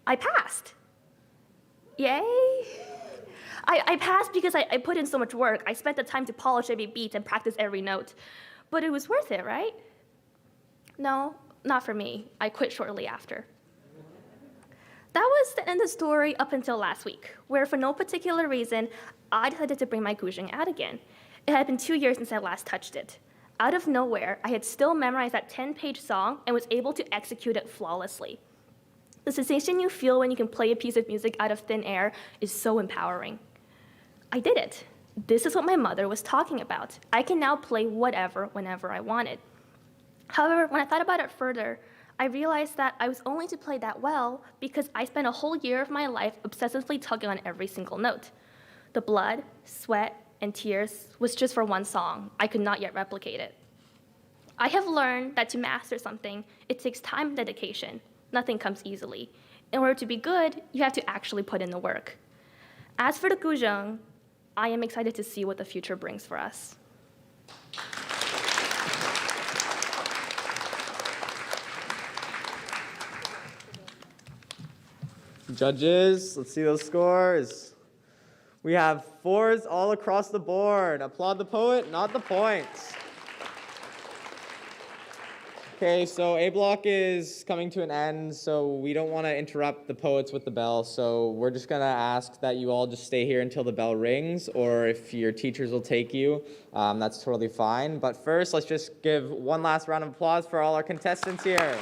I passed. Yay! I passed because I put in so much work. I spent the time to polish every beat and practice every note. But it was worth it, right? No, not for me. I quit shortly after. That was the end of the story up until last week, where for no particular reason, I decided to bring my guzheng out again. It had been 2 years since I last touched it. Out of nowhere, I had still memorized that 10-page song and was able to execute it flawlessly. The sensation you feel when you can play a piece of music out of thin air is so empowering. I did it. This is what my mother was talking about. I can now play whatever, whenever I wanted. However, when I thought about it further, I realized that I was only to play that well because I spent a whole year of my life obsessively tugging on every single note. The blood, sweat, and tears was just for one song. I could not yet replicate it. I have learned that to master something, it takes time and dedication. Nothing comes easily. In order to be good, you have to actually put in the work. As for the guzheng, I am excited to see what the future brings for us. Judges, let's see those scores. We have 4s all across the board. Applaud the poet, not the points. Okay, so A block is coming to an end, so we don't want to interrupt the poets with the bell, so we're just going to ask that you all just stay here until the bell rings, or if your teachers will take you, that's totally fine. But first, let's just give one last round of applause for all our contestants here.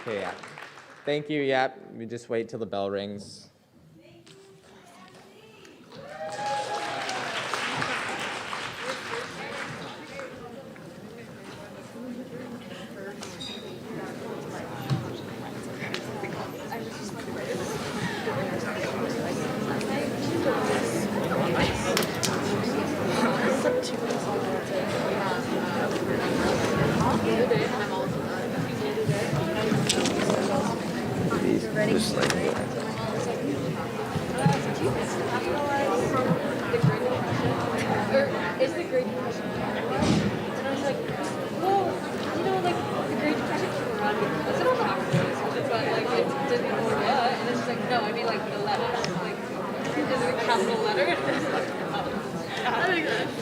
Okay, yeah. Thank you, yep. We just wait till the bell rings. Is the Great Depression? And I was like, well, you know, like the Great Depression came around because of capitalism, but like it didn't know what. And it's just like, no, I mean like the letters, like is it a capital letter? I think that's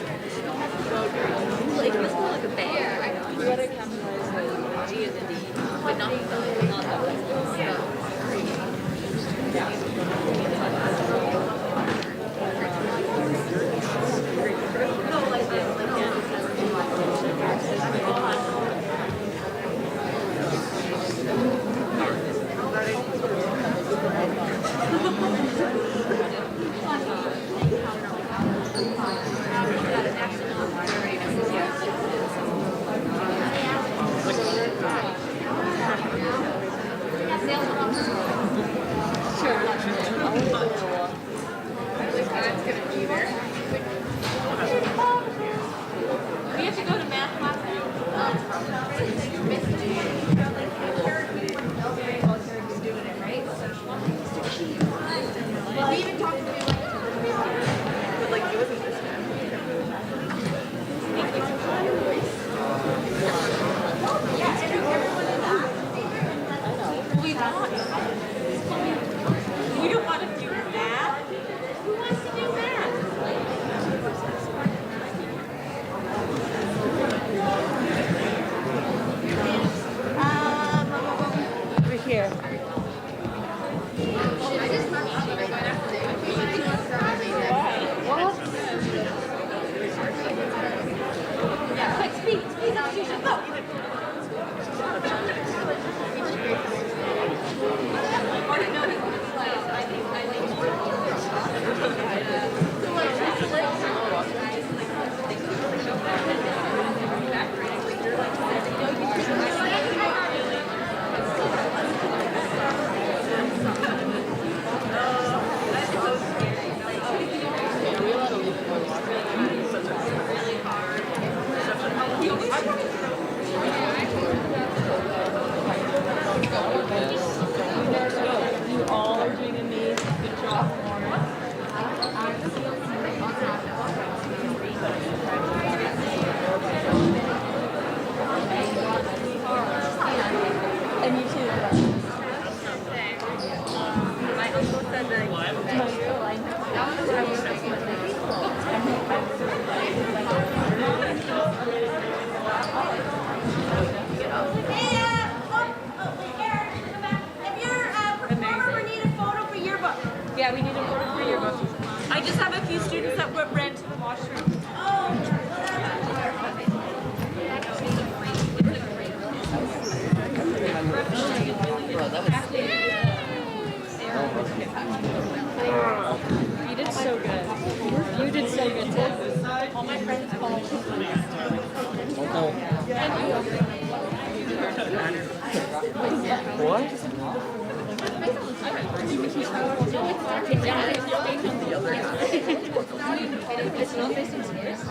like it's more like a bear. You gotta capitalize the G and the D, but not the We have to go to math class. We even talked to me but like it wasn't this bad. We don't want to do math. Who wants to do math? Over here. Quick, speed, go. You all are doing amazing. Good job. And you too. My uncle said that yeah, we need a photo for yearbook. I just have a few students that ran to the washroom. You did so good. You did so good too. All my friends call me. What? It's not based on space.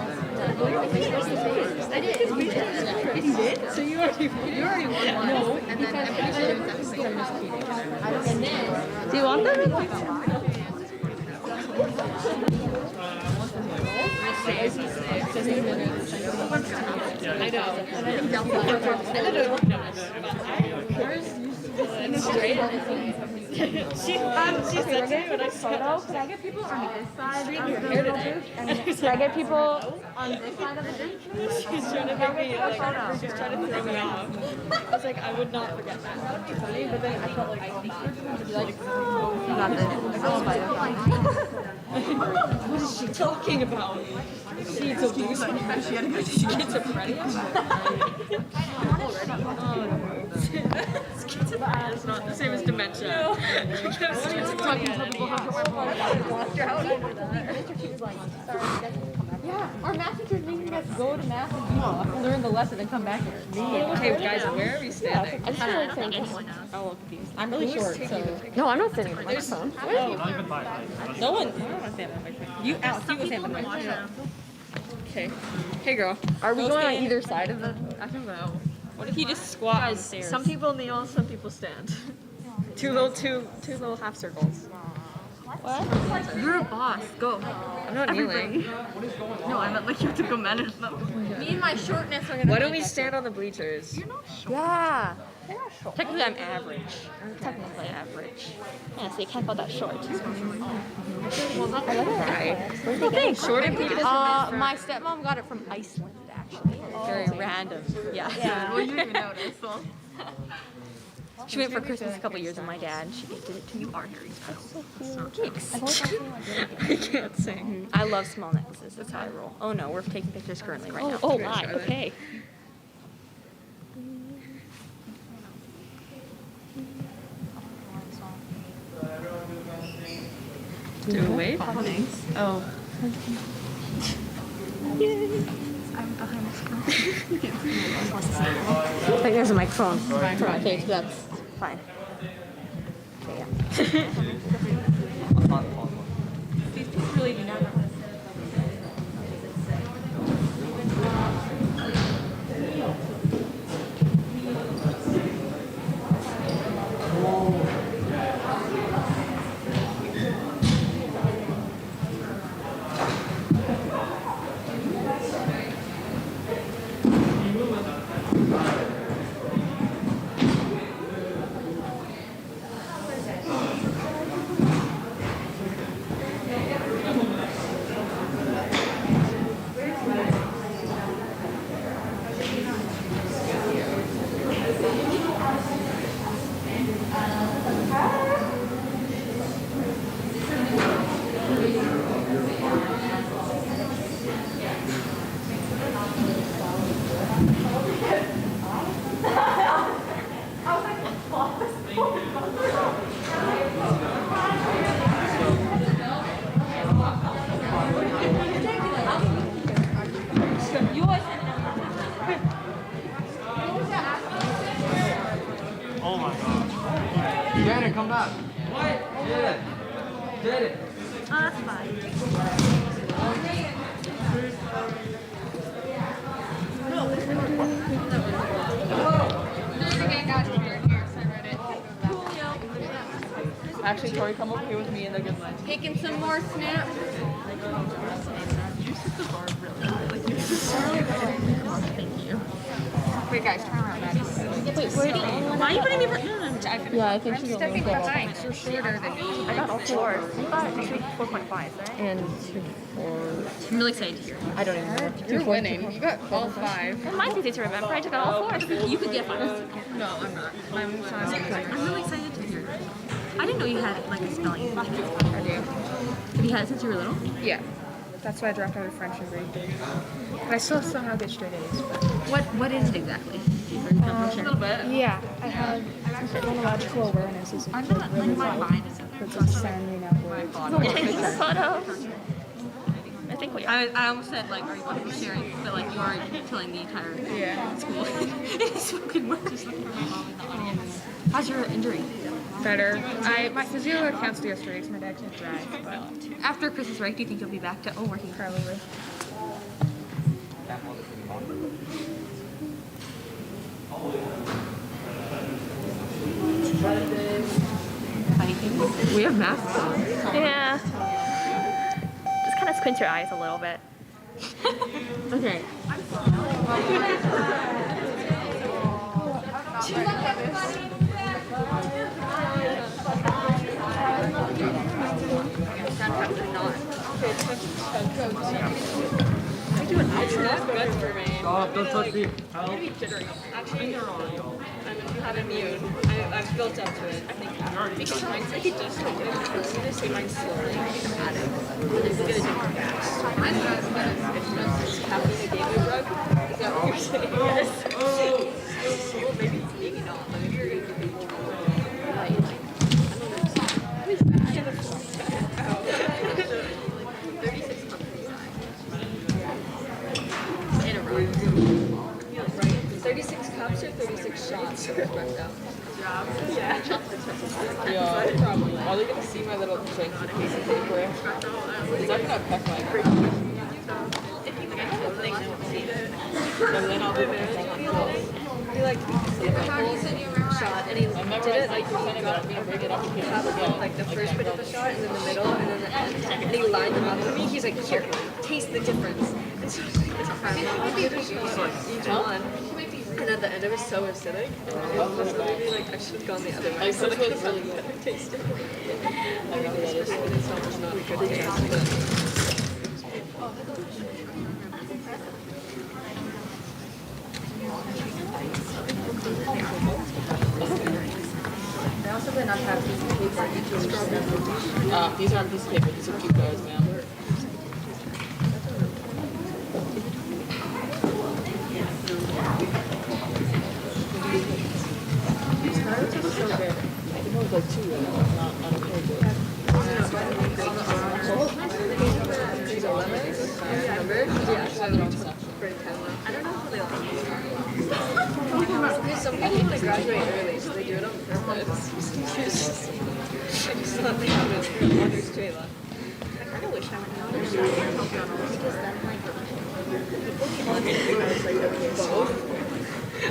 I did. You did? So you already won one. No, and then I'm just kidding. Do you want them? I know. She said to me when I saw it, can I get people on this side of the little booth? And can I get people on this side of the booth? She's trying to make me like, she's trying to throw me off. I was like, I would not forget that. That would be funny, but then I felt like, oh, you got this. What is she talking about? She eats a loose schizophrenia? Schizophrenia is not the same as dementia. No. Yeah, our math teacher's making us go to math and learn the lesson and come back here. Okay, guys, where are we standing? I just feel like saying this. I'm confused. I'm really short, so. No, I'm not sitting on the microphone. No one. I don't want to stand on the microphone. You, Alex, you go stand on the microphone. Okay. Hey, girl. Are we going on either side of the? I don't know. What if you just squat on the stairs? Some people kneel, some people stand. Two little half circles. What? You're a boss. Go. I'm not kneeling. No, I meant like you have to go manage them. Me and my shortness are gonna. Why don't we stand on the bleachers? You're not short. Yeah. Technically, I'm average. Technically average. Yeah, so you can't call that short. Well, not right. Well, thanks. Short and people. My stepmom got it from Iceland, actually. Very random. Yeah. Well, you didn't notice. So. She went for Christmas a couple years with my dad, and she gifted it to me. You are Harry Styles. Thanks. I can't sing. I love small necklaces. That's how I roll. Oh no, we're taking pictures currently right now. Oh my, okay. Do a wave? Thanks. Oh. I'm behind the screen. I think there's a microphone for my face, but that's fine. Okay, yeah. These people really do not know. Oh my god. Janet, come back. What? Janet. Janet. Oh, that's fine. Actually, Tori, come over here with me in the good line. Taking some more snaps. You set the bar really high. Like, you're Thank you. Wait, guys, turn around, Maddie. Wait, where do you Why are you putting me? No, no. Yeah, I think she's Stepping behind. You're shorter than me. I got all fours. You got 4.5, right? And 4. I'm really excited to hear. I don't even know. You're winning. You got all 5. Well, mine's easy to remember. I took out all fours. You could get 5. No, I'm not. I'm really excited to hear it. I didn't know you had like a spelling. I do. Have you had it since you were little? Yeah. That's why I dropped out of French in grade 3. But I still somehow get straight A's. But What is it exactly? a little bit. Yeah, I have phonological awareness is really low. It's a sounding out word. I think we are. I almost said like, are you going to be sharing? But like, you are telling the entire school. It's fucking work. Just looking for my mom in the audience. How's your injury? Better. My physio got canceled yesterday because my dad can't drive. But After Christmas break, do you think you'll be back to working? probably. We have masks on. Yeah. Just kind of squint your eyes a little bit. Okay. Stop, don't touch me. I'm gonna be jittery. Actually, you're wrong. You have immune. I've built up to it. I think because mine's like just like you just say mine's slowly. You can add it. But it's gonna do fast. Mine's not as bad as it's just caffeine gave you a drug. Is that what you're saying? Yes. Well, maybe not. But maybe you're gonna give me light. I don't know. What is that? 36 companies. In a row. Right? 36 cups or 36 shots of espresso? Yeah. Yeah, probably. Are they gonna see my little janky piece of paper? Is that gonna affect my grade? And then I'll be like, shot, and he did it like the first bit of the shot, and then the middle, and then the end, and he lined them up for me. He's like, here, taste the difference. And so I was like, it's crap. Each one. And at the end, it was so acidic. And it was literally like, I should have gone the other way. So like, it's really better tasting. Especially when it's almost not a good taste. I also did not have these paper. These aren't pieces of paper, these are cute guys, ma'am. These carrots are so good. I think it was like two, and not okay good. I don't know how they like some people want to graduate early, so they do it on purpose. I just thought they had this honors trailer. I kind of wish I went to honors trailer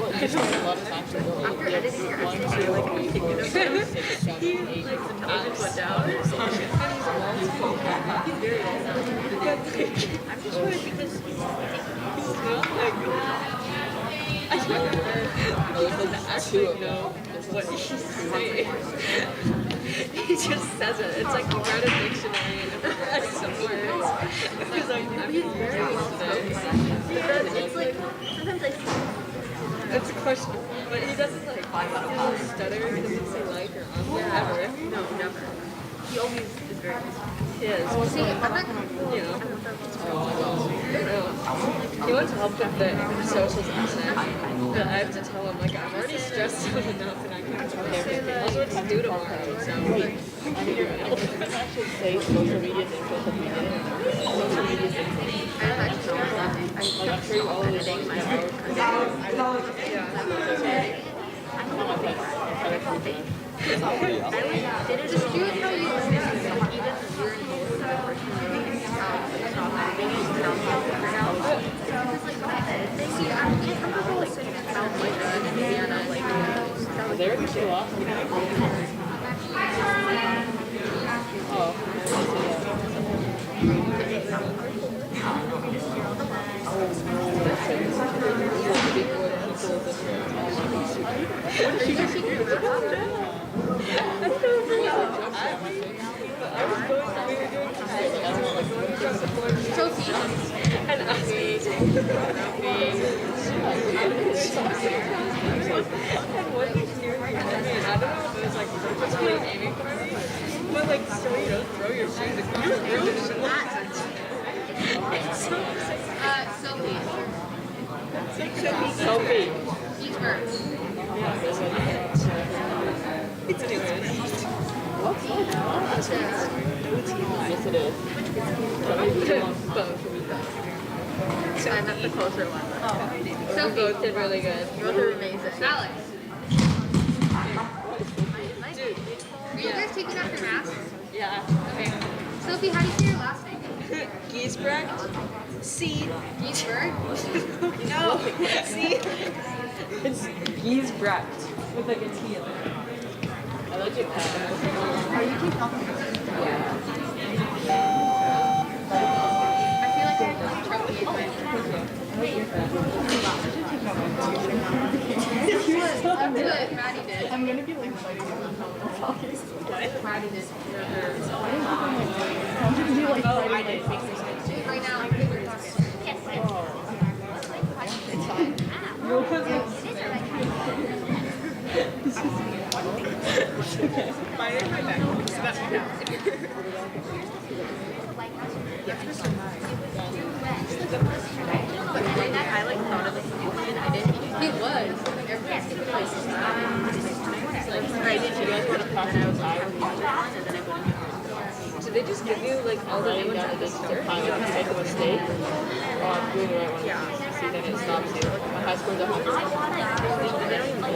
because then like after editing your essay, you're like picking it up. He like the nose went down or something. He's very nice. I'm just worried because he's not like I don't actually know what he's saying. He just says it. It's like he read a dictionary and read some words. Because I'm he's very it's like sometimes I it's a question, but he doesn't like stutter. He doesn't say like or ever. No, never. He always is very. He is. See, I'm not. You know. He wants help with the socials essay, but I have to tell him like I'm already stressed out enough and I can't do everything. That's what to do tomorrow. So like, Actually say social media thing, social media. Social media thing. I'm sure you all really think my Did it dispute how you They're too awesome. Oh. Trophy. And asking. And one thing here, I don't know if it was like purposefully aiming for me, but like so you don't throw your shoes across the room. Sophie. Each bird. It's anyways. Yes, it is. So I meant the closer one. So both did really good. You both are amazing. Alex. Dude. Are you guys taking off your masks? Yeah. Okay. Sophie, how do you say your last name? Giesbrecht. C. Giesberg? No. C. It's Giesbrecht with like a T in there. I like it. Are you taking off your mask? Yeah. I feel like I have to trophy in my I'm good. Maddie did. I'm gonna be like fighting with what? Maddie did. I'm gonna be like fighting right now. Yes. It's fine. Mine is my back, so that's what I like thought of a comedian. I didn't. He was. Everybody's giving like right. Did you guys want to talk outside? And then I wouldn't. So they just give you like all the new ones at the start. I want to make a mistake. Oh, I'm doing the right one. Yeah. See, then it stops you. My high score is 100. They don't even know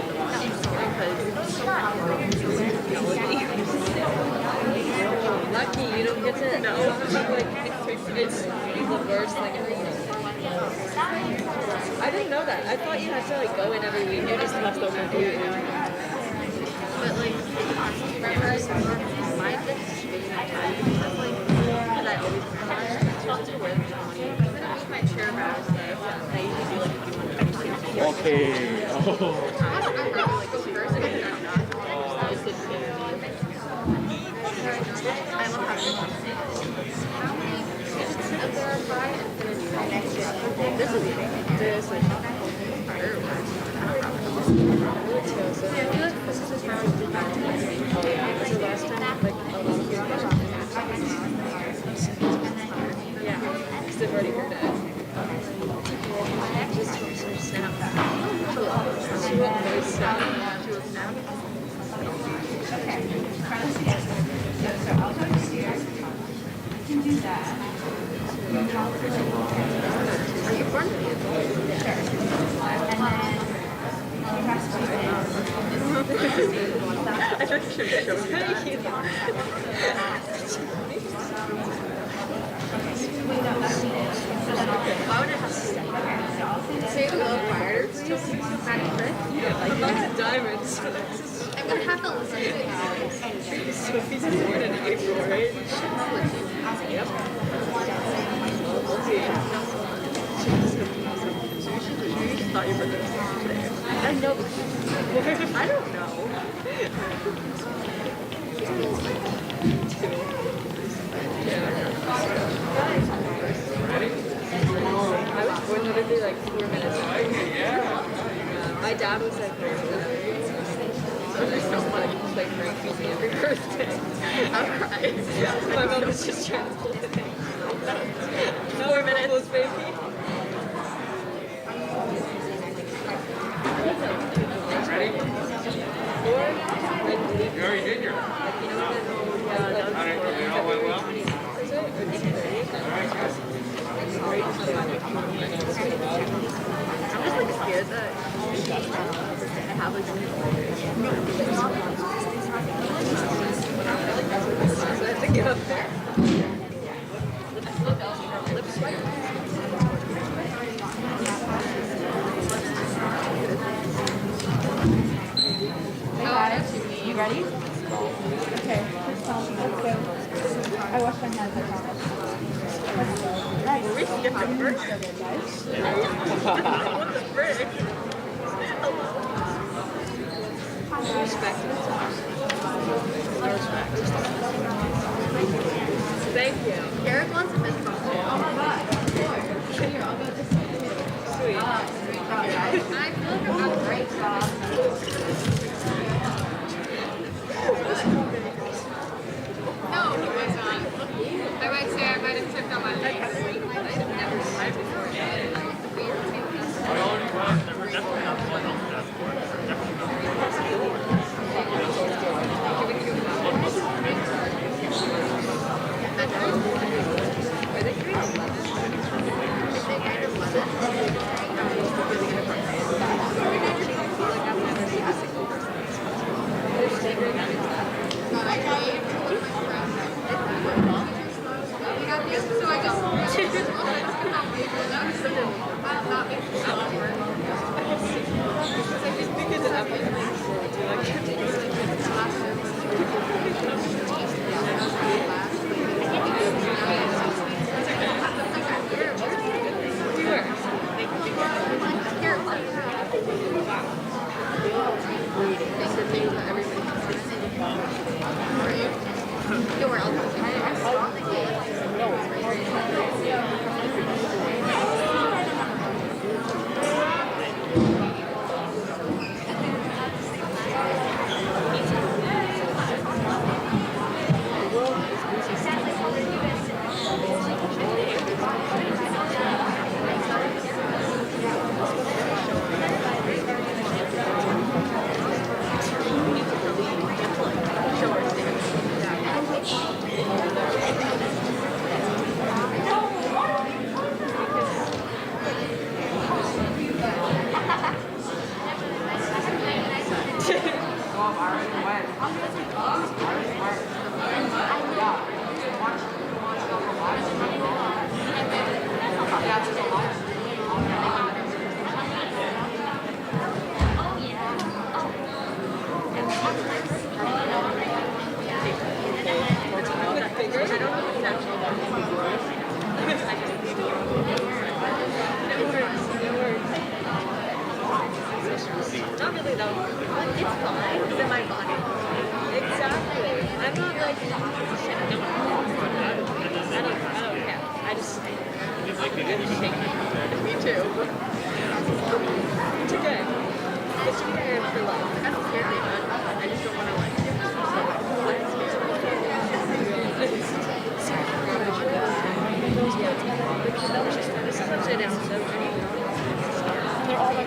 lucky you don't get to know. Like it's the worst thing ever. I didn't know that. I thought you had to like go in every week. You just messed over completely. But like, memorized my fixed vision of time. That's like, because I always memorize. So to work, move my chair back. I usually do like a few more. Okay. I'm really like the first and I'm not. I just did I love how there are 5 infinities. This is this like so I feel like this is how did not do anything. Oh yeah. So last time like a lot of people yeah, because they've already heard it. I actually told her snap. She went very snap. She was snap. So I'll go to you. I can do that. Are you born? Sure. And then you have to do I think you should show me that. Why would it have to say a little quieter, please? Like lots of diamonds. I'm gonna have to listen to it. Sophie's born in April, right? Yep. We'll see. She thought your birthday was today. I know. I don't know. I was born literally like 4 minutes ago. My dad was like, so there's so much like drinking me every birthday. I'm crying. My mom was just trying to pull it in. 4 minutes, baby. Ready? You already did your. It all went well? I'm just like scared that I have like so I have to get up there. Lip swipe. You ready? Okay. Let's go. I wash my hands, I promise. Right. We skipped it first. What the frick? Respect. Thank you. Eric wants a fist bump. Oh my god. Here, I'll go this way. Sweet. I feel like I'm not a great job. No, he was on. I might say I might have tripped on my leg. I might have never tried before.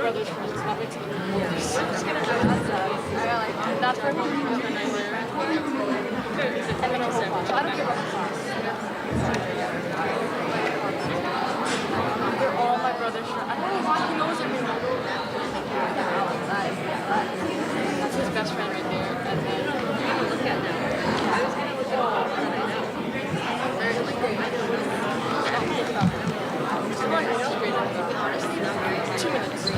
brother's friends. That makes it worse. I'm just gonna add that. That's where home team spend night there. And then our whole class. I don't care about the class. They're all my brother's friends. I don't know why he knows everyone. That's his best friend right there. And then look at them. I was gonna look at all of them. I know. They're like great. I'm like, I know. 2 minutes.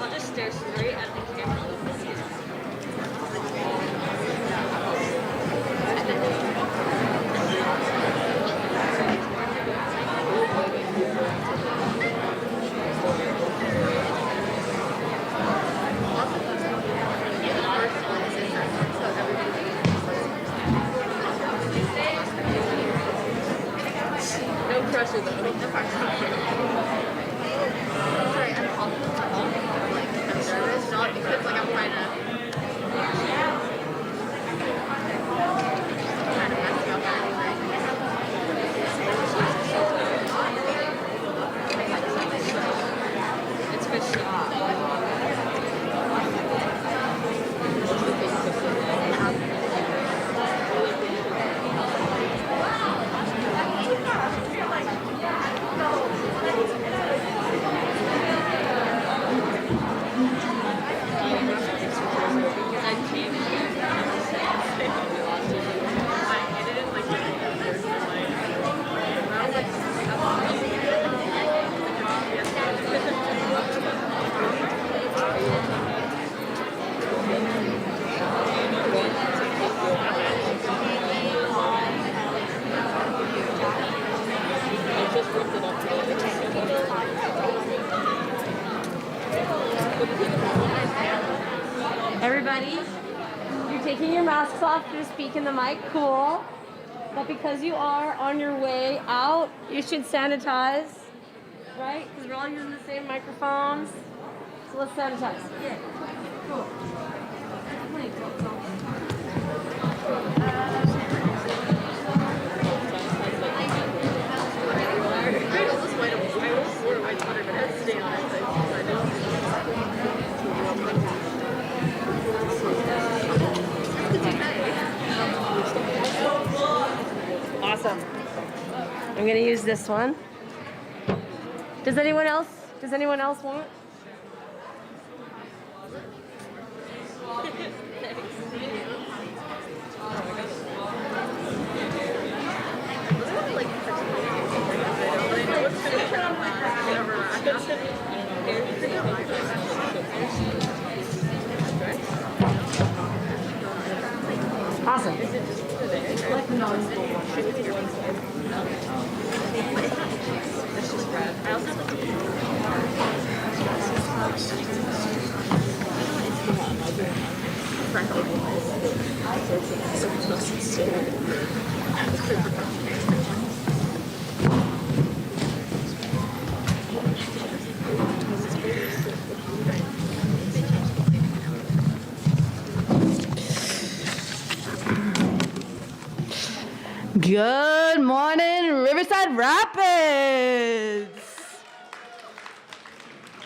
I'll just stare straight at the camera. No pressure though. No pressure. Sorry, I'm nervous, not because like I'm trying to mess you up or anything. It's fishy. Everybody, you're taking your masks off to speak in the mic, cool. But because you are on your way out, you should sanitize, right? Because we're all using the same microphones. So let's sanitize. Yeah, cool. Awesome. I'm gonna use this one. Does anyone else want? Awesome. Good morning, Riverside Rapids.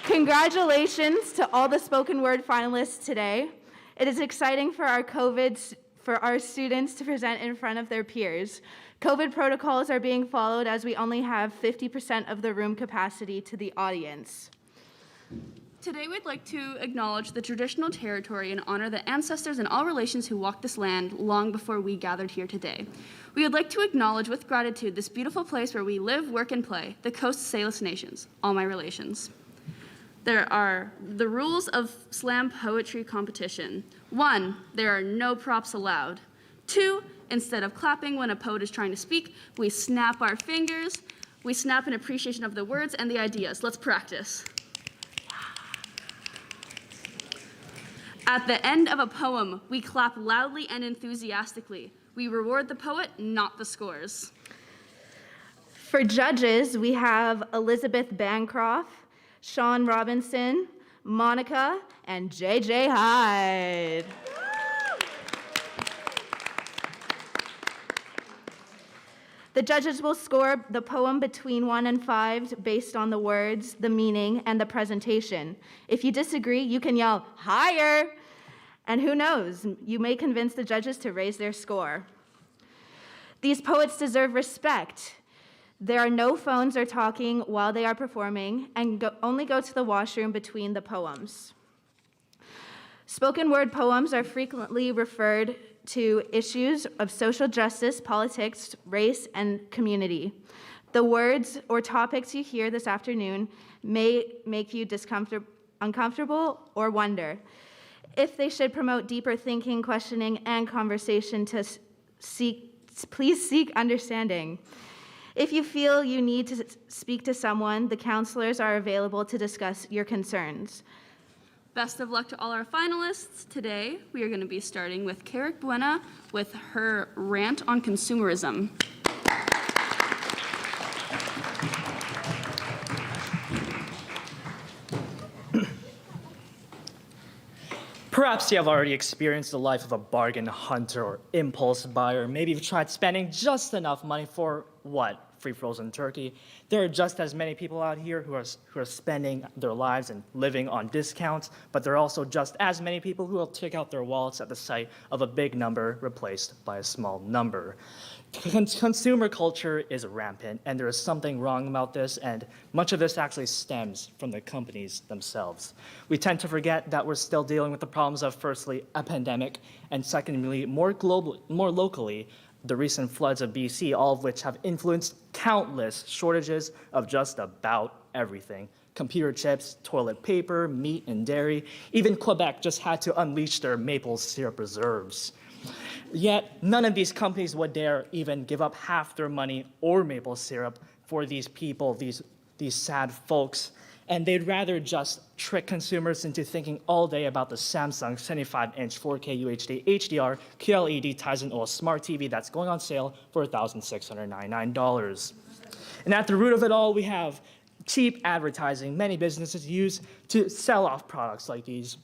Congratulations to all the spoken word finalists today. It is exciting for our students to present in front of their peers. COVID protocols are being followed as we only have 50% of the room capacity to the audience. Today we'd like to acknowledge the traditional territory and honor the ancestors and all relations who walked this land long before we gathered here today. We would like to acknowledge with gratitude this beautiful place where we live, work, and play, the Coast Salish Nations, all my relations. There are the rules of slam poetry competition. 1, there are no props allowed. 2, instead of clapping when a poet is trying to speak, we snap our fingers. We snap in appreciation of the words and the ideas. Let's practice. At the end of a poem, we clap loudly and enthusiastically. We reward the poet, not the scores. For judges, we have Elizabeth Bancroft, Sean Robinson, Monica, and JJ Hyde. The judges will score the poem between 1 and 5 based on the words, the meaning, and the presentation. If you disagree, you can yell, higher! And who knows, you may convince the judges to raise their score. These poets deserve respect. There are no phones or talking while they are performing, and only go to the washroom between the poems. Spoken word poems are frequently referred to issues of social justice, politics, race, and community. The words or topics you hear this afternoon may make you uncomfortable or wonder if they should promote deeper thinking, questioning, and conversation to please seek understanding. If you feel you need to speak to someone, the counselors are available to discuss your concerns. Best of luck to all our finalists. Today, we are going to be starting with Carrick Buena with her rant on consumerism. Perhaps you have already experienced the life of a bargain hunter or impulse buyer. Maybe you've tried spending just enough money for what? Free frozen turkey. There are just as many people out here who are spending their lives and living on discounts, but there are also just as many people who will take out their wallets at the sight of a big number replaced by a small number. Consumer culture is rampant, and there is something wrong about this, and much of this actually stems from the companies themselves. We tend to forget that we're still dealing with the problems of, firstly, a pandemic, and secondly, more locally, the recent floods of BC, all of which have influenced countless shortages of just about everything. Computer chips, toilet paper, meat and dairy. Even Quebec just had to unleash their maple syrup reserves. Yet, none of these companies would dare even give up half their money or maple syrup for these people, these sad folks. And they'd rather just trick consumers into thinking all day about the Samsung 75-inch 4K UHD HDR QLED Tizen OLED Smart TV that's going on sale for $1,699. And at the root of it all, we have cheap advertising many businesses use to sell off products like these.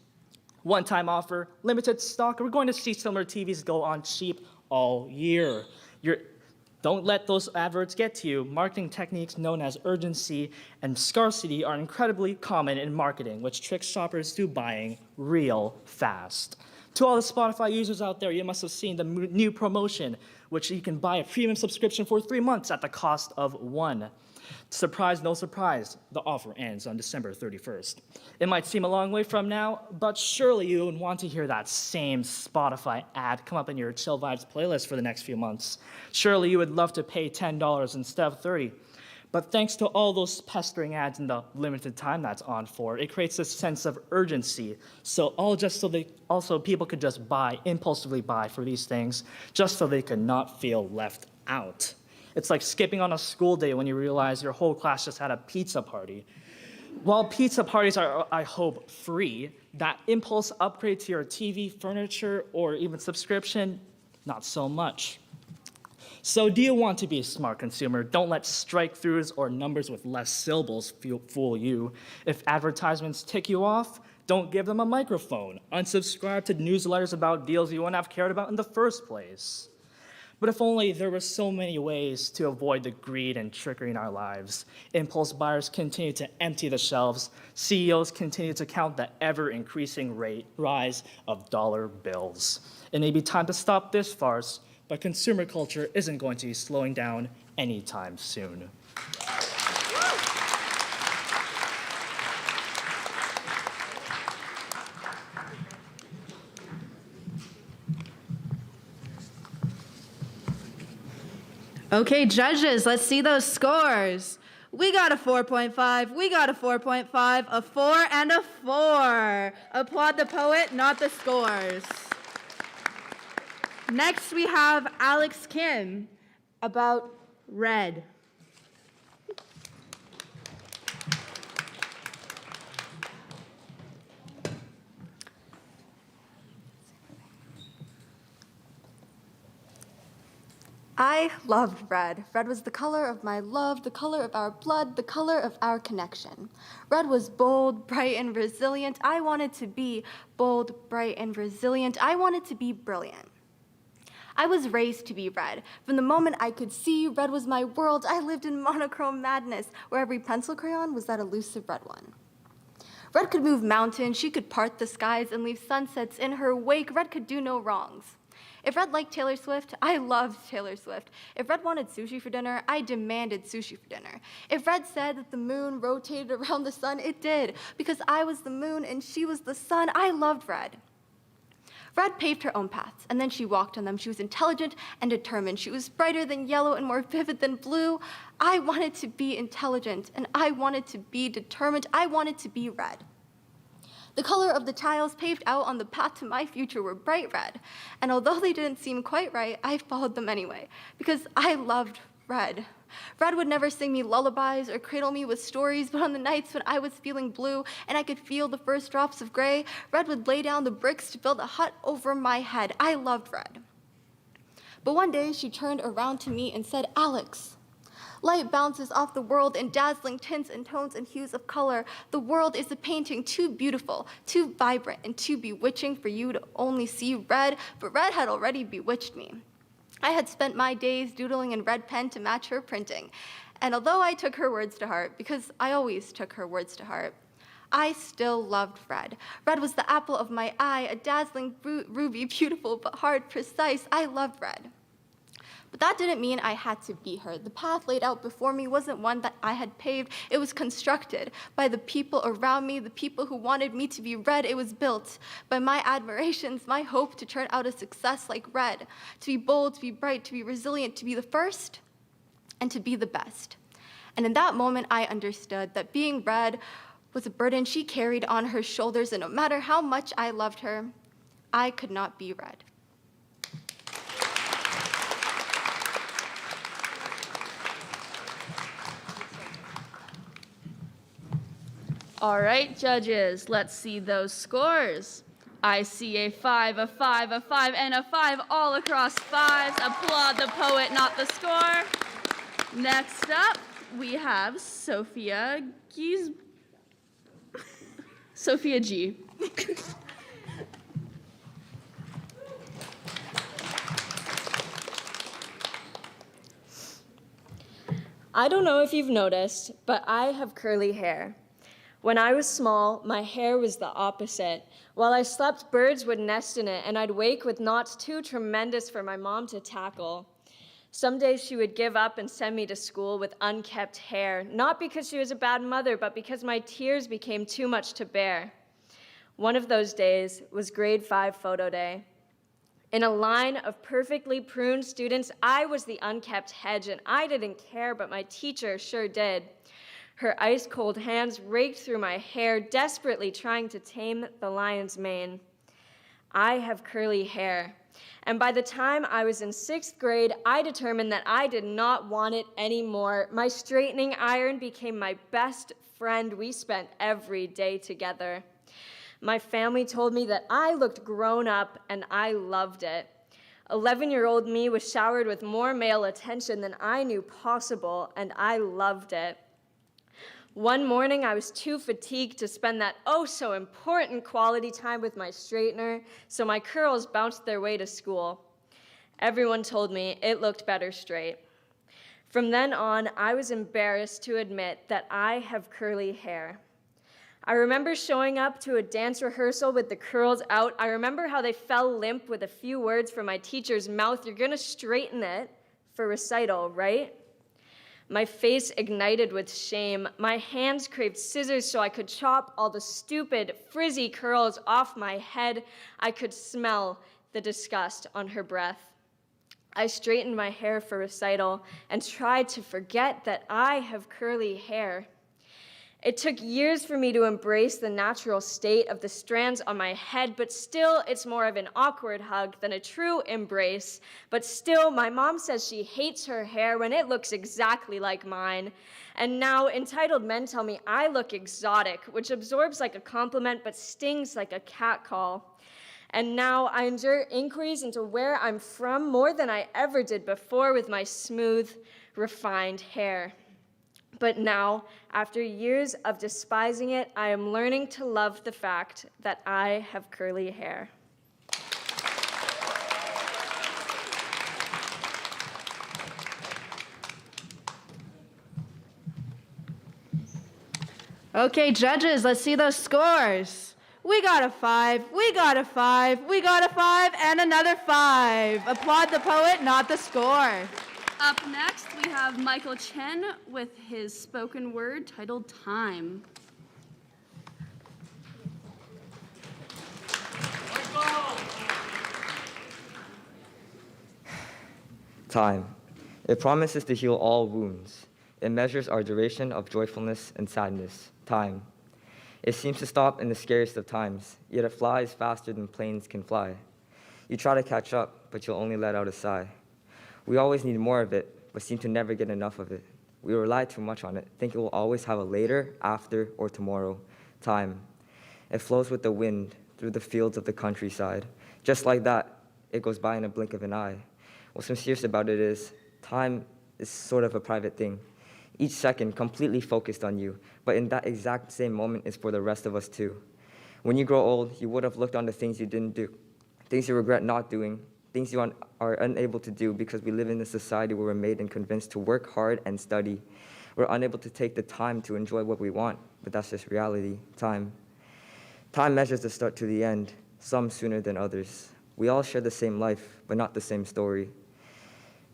One-time offer, limited stock. We're going to see similar TVs go on cheap all year. Don't let those adverts get to you. Marketing techniques known as urgency and scarcity are incredibly common in marketing, which tricks shoppers to buying real fast. To all the Spotify users out there, you must have seen the new promotion, which you can buy a premium subscription for 3 months at the cost of 1. Surprise, no surprise, the offer ends on December 31st. It might seem a long way from now, but surely you would want to hear that same Spotify ad come up in your Chill Vibes playlist for the next few months. Surely you would love to pay $10 instead of $30. But thanks to all those pestering ads in the limited time that's on for, it creates this sense of urgency. So people could just impulsively buy for these things, just so they could not feel left out. It's like skipping on a school day when you realize your whole class just had a pizza party. While pizza parties are, I hope, free, that impulse upgrade to your TV, furniture, or even subscription, not so much. So do you want to be a smart consumer? Don't let strike-throughs or numbers with less syllables fool you. If advertisements tick you off, don't give them a microphone. Unsubscribe to newsletters about deals you wouldn't have cared about in the first place. But if only there were so many ways to avoid the greed and trickery in our lives. Impulse buyers continue to empty the shelves. CEOs continue to count the ever-increasing rise of dollar bills. It may be time to stop this farce, but consumer culture isn't going to be slowing down anytime soon. Okay, judges, let's see those scores. We got a 4.5, we got a 4.5, a 4, and a 4. Applaud the poet, not the scores. Next, we have Alex Kim about red. I loved red. Red was the color of my love, the color of our blood, the color of our connection. Red was bold, bright, and resilient. I wanted to be bold, bright, and resilient. I wanted to be brilliant. I was raised to be red. From the moment I could see, red was my world. I lived in monochrome madness, where every pencil crayon was that elusive red one. Red could move mountains, she could part the skies and leave sunsets in her wake. Red could do no wrongs. If Red liked Taylor Swift, I loved Taylor Swift. If Red wanted sushi for dinner, I demanded sushi for dinner. If Red said that the moon rotated around the sun, it did. Because I was the moon and she was the sun, I loved Red. Red paved her own paths, and then she walked on them. She was intelligent and determined. She was brighter than yellow and more vivid than blue. I wanted to be intelligent, and I wanted to be determined. I wanted to be red. The color of the tiles paved out on the path to my future were bright red, and although they didn't seem quite right, I followed them anyway, because I loved red. Red would never sing me lullabies or cradle me with stories, but on the nights when I was feeling blue and I could feel the first drops of gray, Red would lay down the bricks to build a hut over my head. I loved Red. But one day she turned around to me and said, "Alex, light bounces off the world in dazzling tints and tones and hues of color. The world is a painting too beautiful, too vibrant, and too bewitching for you to only see red," but Red had already bewitched me. I had spent my days doodling in red pen to match her printing. And although I took her words to heart, because I always took her words to heart, I still loved Red. Red was the apple of my eye, a dazzling ruby, beautiful but hard, precise. I loved Red. But that didn't mean I had to be her. The path laid out before me wasn't one that I had paved. It was constructed by the people around me, the people who wanted me to be Red. It was built by my admirations, my hope to turn out a success like Red, to be bold, to be bright, to be resilient, to be the first, and to be the best. And in that moment, I understood that being Red was a burden she carried on her shoulders, and no matter how much I loved her, I could not be Red. All right, judges, let's see those scores. I see a 5, a 5, a 5, and a 5 all across fives. Applaud the poet, not the score. Next up, we have Sophia G. I don't know if you've noticed, but I have curly hair. When I was small, my hair was the opposite. While I slept, birds would nest in it, and I'd wake with knots too tremendous for my mom to tackle. Some days she would give up and send me to school with unkept hair, not because she was a bad mother, but because my tears became too much to bear. One of those days was grade 5 photo day. In a line of perfectly pruned students, I was the unkept hedge, and I didn't care, but my teacher sure did. Her ice-cold hands raked through my hair, desperately trying to tame the lion's mane. I have curly hair, and by the time I was in 6th grade, I determined that I did not want it anymore. My straightening iron became my best friend. We spent every day together. My family told me that I looked grown up, and I loved it. 11-year-old me was showered with more male attention than I knew possible, and I loved it. One morning, I was too fatigued to spend that oh-so-important quality time with my straightener, so my curls bounced their way to school. Everyone told me it looked better straight. From then on, I was embarrassed to admit that I have curly hair. I remember showing up to a dance rehearsal with the curls out. I remember how they fell limp with a few words from my teacher's mouth. "You're gonna straighten it for recital, right?" My face ignited with shame. My hands craved scissors so I could chop all the stupid, frizzy curls off my head. I could smell the disgust on her breath. I straightened my hair for recital and tried to forget that I have curly hair. It took years for me to embrace the natural state of the strands on my head, but still it's more of an awkward hug than a true embrace. But still, my mom says she hates her hair when it looks exactly like mine. And now entitled men tell me I look exotic, which absorbs like a compliment but stings like a catcall. And now I endure inquiries into where I'm from more than I ever did before with my smooth, refined hair. But now, after years of despising it, I am learning to love the fact that I have curly hair. Okay, judges, let's see those scores. We got a 5, we got a 5, we got a 5, and another 5. Applaud the poet, not the score. Up next, we have Michael Chen with his spoken word titled Time. Time. It promises to heal all wounds. It measures our duration of joyfulness and sadness. Time. It seems to stop in the scariest of times, yet it flies faster than planes can fly. You try to catch up, but you'll only let out a sigh. We always need more of it, but seem to never get enough of it. We rely too much on it, think it will always have a later, after, or tomorrow. Time. It flows with the wind through the fields of the countryside. Just like that, it goes by in a blink of an eye. What's mysterious about it is, time is sort of a private thing. Each second completely focused on you, but in that exact same moment is for the rest of us too. When you grow old, you would have looked on the things you didn't do, things you regret not doing, things you are unable to do because we live in a society where we're made and convinced to work hard and study. We're unable to take the time to enjoy what we want, but that's just reality, time. Time measures the start to the end, some sooner than others. We all share the same life, but not the same story.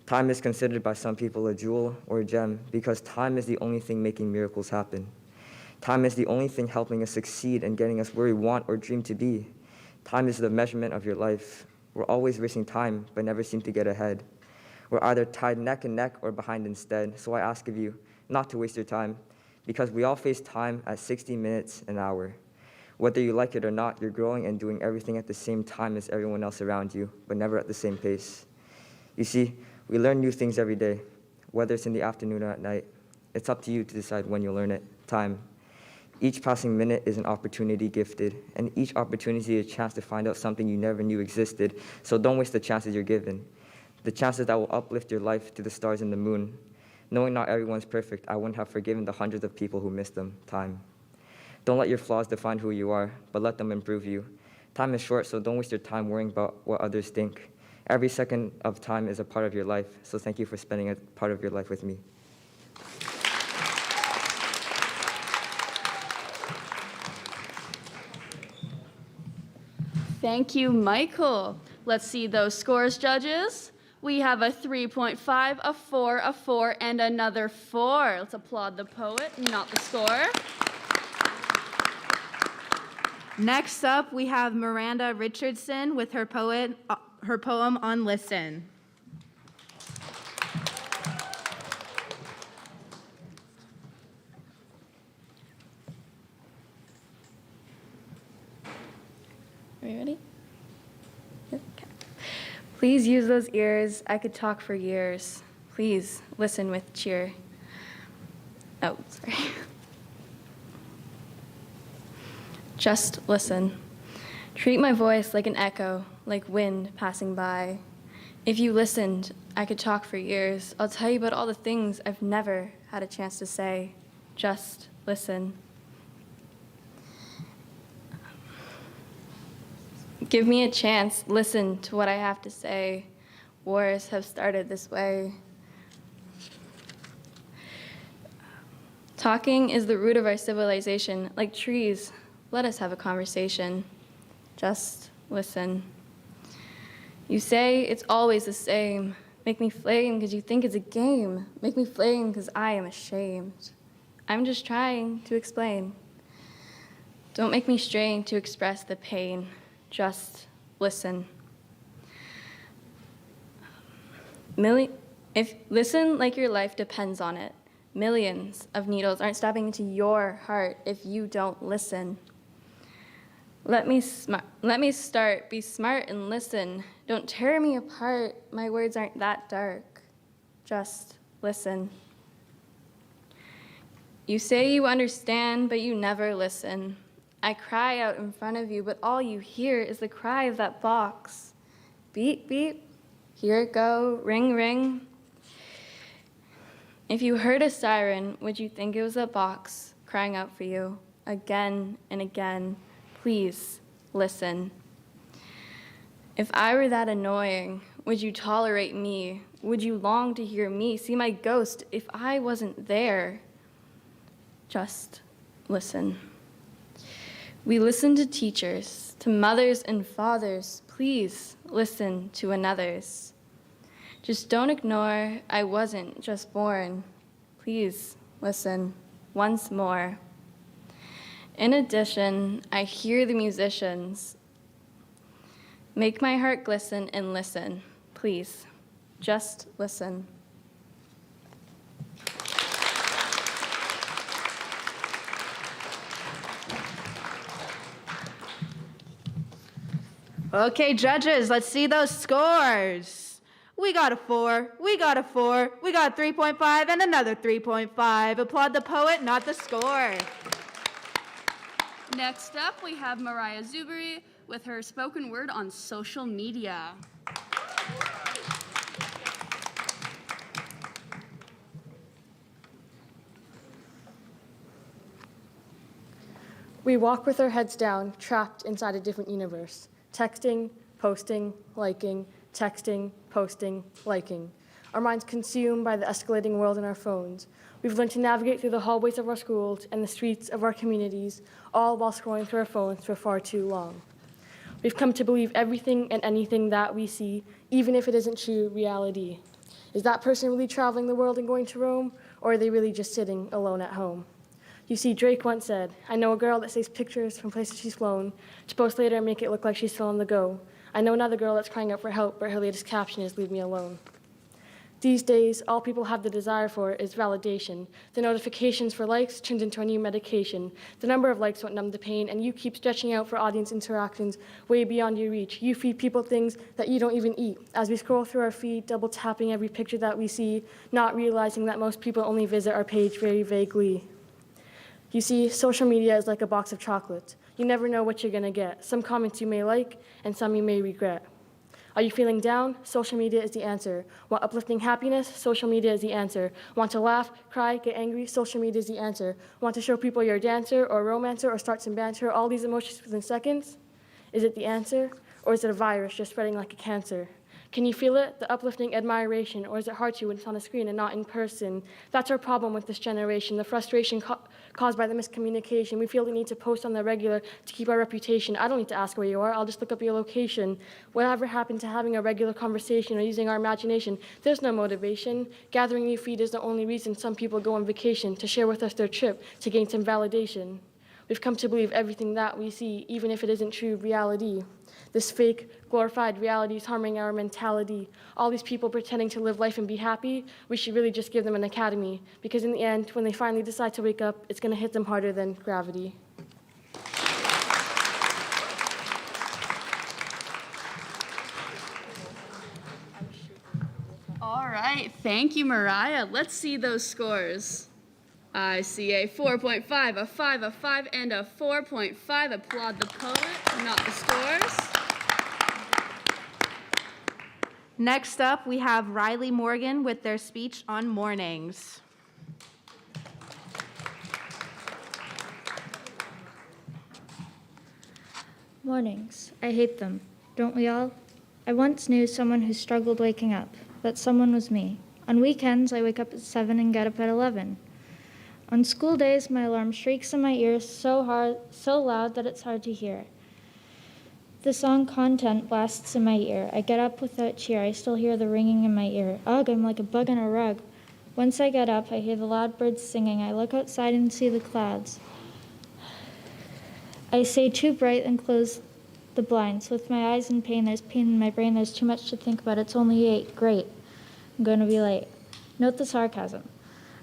Time is considered by some people a jewel or a gem because time is the only thing making miracles happen. Time is the only thing helping us succeed and getting us where we want or dream to be. Time is the measurement of your life. We're always racing time, but never seem to get ahead. We're either tied neck and neck or behind instead, so I ask of you not to waste your time, because we all face time at 60 minutes an hour. Whether you like it or not, you're growing and doing everything at the same time as everyone else around you, but never at the same pace. You see, we learn new things every day, whether it's in the afternoon or at night. It's up to you to decide when you learn it. Time. Each passing minute is an opportunity gifted, and each opportunity is a chance to find out something you never knew existed, so don't waste the chances you're given. The chances that will uplift your life to the stars and the moon. Knowing not everyone's perfect, I wouldn't have forgiven the hundreds of people who missed them. Time. Don't let your flaws define who you are, but let them improve you. Time is short, so don't waste your time worrying about what others think. Every second of time is a part of your life, so thank you for spending a part of your life with me. Thank you, Michael. Let's see those scores, judges. We have a 3.5, a 4, a 4, and another 4. Let's applaud the poet, not the score. Next up, we have Miranda Richardson with her poem on Listen. Are you ready? Okay. Please use those ears. I could talk for years. Please listen with cheer. Oh, sorry. Just listen. Treat my voice like an echo, like wind passing by. If you listened, I could talk for years. I'll tell you about all the things I've never had a chance to say. Just listen. Give me a chance. Listen to what I have to say. Wars have started this way. Talking is the root of our civilization. Like trees, let us have a conversation. Just listen. You say it's always the same. Make me flame because you think it's a game. Make me flame because I am ashamed. I'm just trying to explain. Don't make me strain to express the pain. Just listen. Listen like your life depends on it. Millions of needles aren't stabbing into your heart if you don't listen. Let me start. Be smart and listen. Don't tear me apart. My words aren't that dark. Just listen. You say you understand, but you never listen. I cry out in front of you, but all you hear is the cry of that box. Beep, beep. Here it go. Ring, ring. If you heard a siren, would you think it was a box crying out for you again and again? Please listen. If I were that annoying, would you tolerate me? Would you long to hear me see my ghost if I wasn't there? Just listen. We listen to teachers, to mothers and fathers. Please listen to another's. Just don't ignore I wasn't just born. Please listen once more. In addition, I hear the musicians. Make my heart glisten and listen. Please, just listen. Okay, judges, let's see those scores. We got a 4, we got a 4, we got 3.5, and another 3.5. Applaud the poet, not the score. Next up, we have Mariah Zuberi with her spoken word on social media. We walk with our heads down, trapped inside a different universe. Texting, posting, liking, texting, posting, liking. Our minds consumed by the escalating world in our phones. We've learned to navigate through the hallways of our schools and the streets of our communities, all while scrolling through our phones for far too long. We've come to believe everything and anything that we see, even if it isn't true reality. Is that person really traveling the world and going to Rome, or are they really just sitting alone at home? You see, Drake once said, I know a girl that saves pictures from places she's flown to post later and make it look like she's still on the go. I know another girl that's crying out for help, but her latest caption is, leave me alone. These days, all people have the desire for is validation. The notifications for likes turns into a new medication. The number of likes won't numb the pain, and you keep stretching out for audience interactions way beyond your reach. You feed people things that you don't even eat. As we scroll through our feed, double tapping every picture that we see, not realizing that most people only visit our page very vaguely. You see, social media is like a box of chocolates. You never know what you're gonna get. Some comments you may like, and some you may regret. Are you feeling down? Social media is the answer. Want uplifting happiness? Social media is the answer. Want to laugh, cry, get angry? Social media is the answer. Want to show people you're a dancer or a romancer or start some banter? All these emotions within seconds? Is it the answer? Or is it a virus just spreading like a cancer? Can you feel it, the uplifting admiration, or is it hard to when it's on a screen and not in person? That's our problem with this generation, the frustration caused by the miscommunication. We feel the need to post on the regular to keep our reputation. I don't need to ask where you are, I'll just look up your location. Whatever happened to having a regular conversation or using our imagination? There's no motivation. Gathering new feed is the only reason some people go on vacation, to share with us their trip, to gain some validation. We've come to believe everything that we see, even if it isn't true reality. This fake, glorified reality is harming our mentality. All these people pretending to live life and be happy, we should really just give them an academy, because in the end, when they finally decide to wake up, it's gonna hit them harder than gravity. All right, thank you, Mariah. Let's see those scores. I see a 4.5, a 5, a 5, and a 4.5. Applaud the poet, not the scores. Next up, we have Riley Morgan with their speech on mornings. Mornings. I hate them. Don't we all? I once knew someone who struggled waking up. That someone was me. On weekends, I wake up at 7 and get up at 11. On school days, my alarm shrieks in my ears so loud that it's hard to hear. The song Content blasts in my ear. I get up without cheer. I still hear the ringing in my ear. Ugh, I'm like a bug in a rug. Once I get up, I hear the loud birds singing. I look outside and see the clouds. I say too bright and close the blinds. With my eyes in pain, there's pain in my brain. There's too much to think about. It's only 8. Great. I'm going to be late. Note the sarcasm.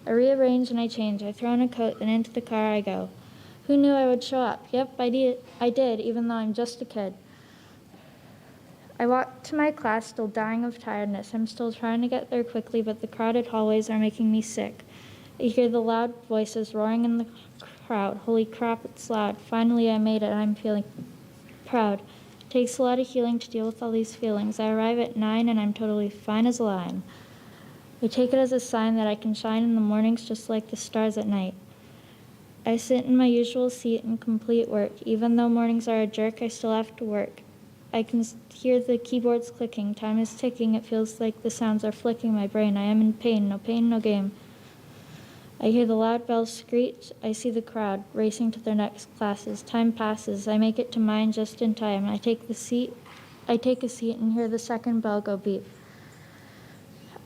I rearrange and I change. I throw on a coat and into the car I go. Who knew I would show up? Yep, I did, even though I'm just a kid. I walk to my class still dying of tiredness. I'm still trying to get there quickly, but the crowded hallways are making me sick. I hear the loud voices roaring in the crowd. Holy crap, it's loud. Finally, I made it. I'm feeling proud. It takes a lot of healing to deal with all these feelings. I arrive at 9 and I'm totally fine as a lime. I take it as a sign that I can shine in the mornings just like the stars at night. I sit in my usual seat and complete work. Even though mornings are a jerk, I still have to work. I can hear the keyboards clicking. Time is ticking. It feels like the sounds are flicking my brain. I am in pain. No pain, no game. I hear the loud bells screech. I see the crowd racing to their next classes. Time passes. I make it to mine just in time. I take a seat and hear the second bell go beep.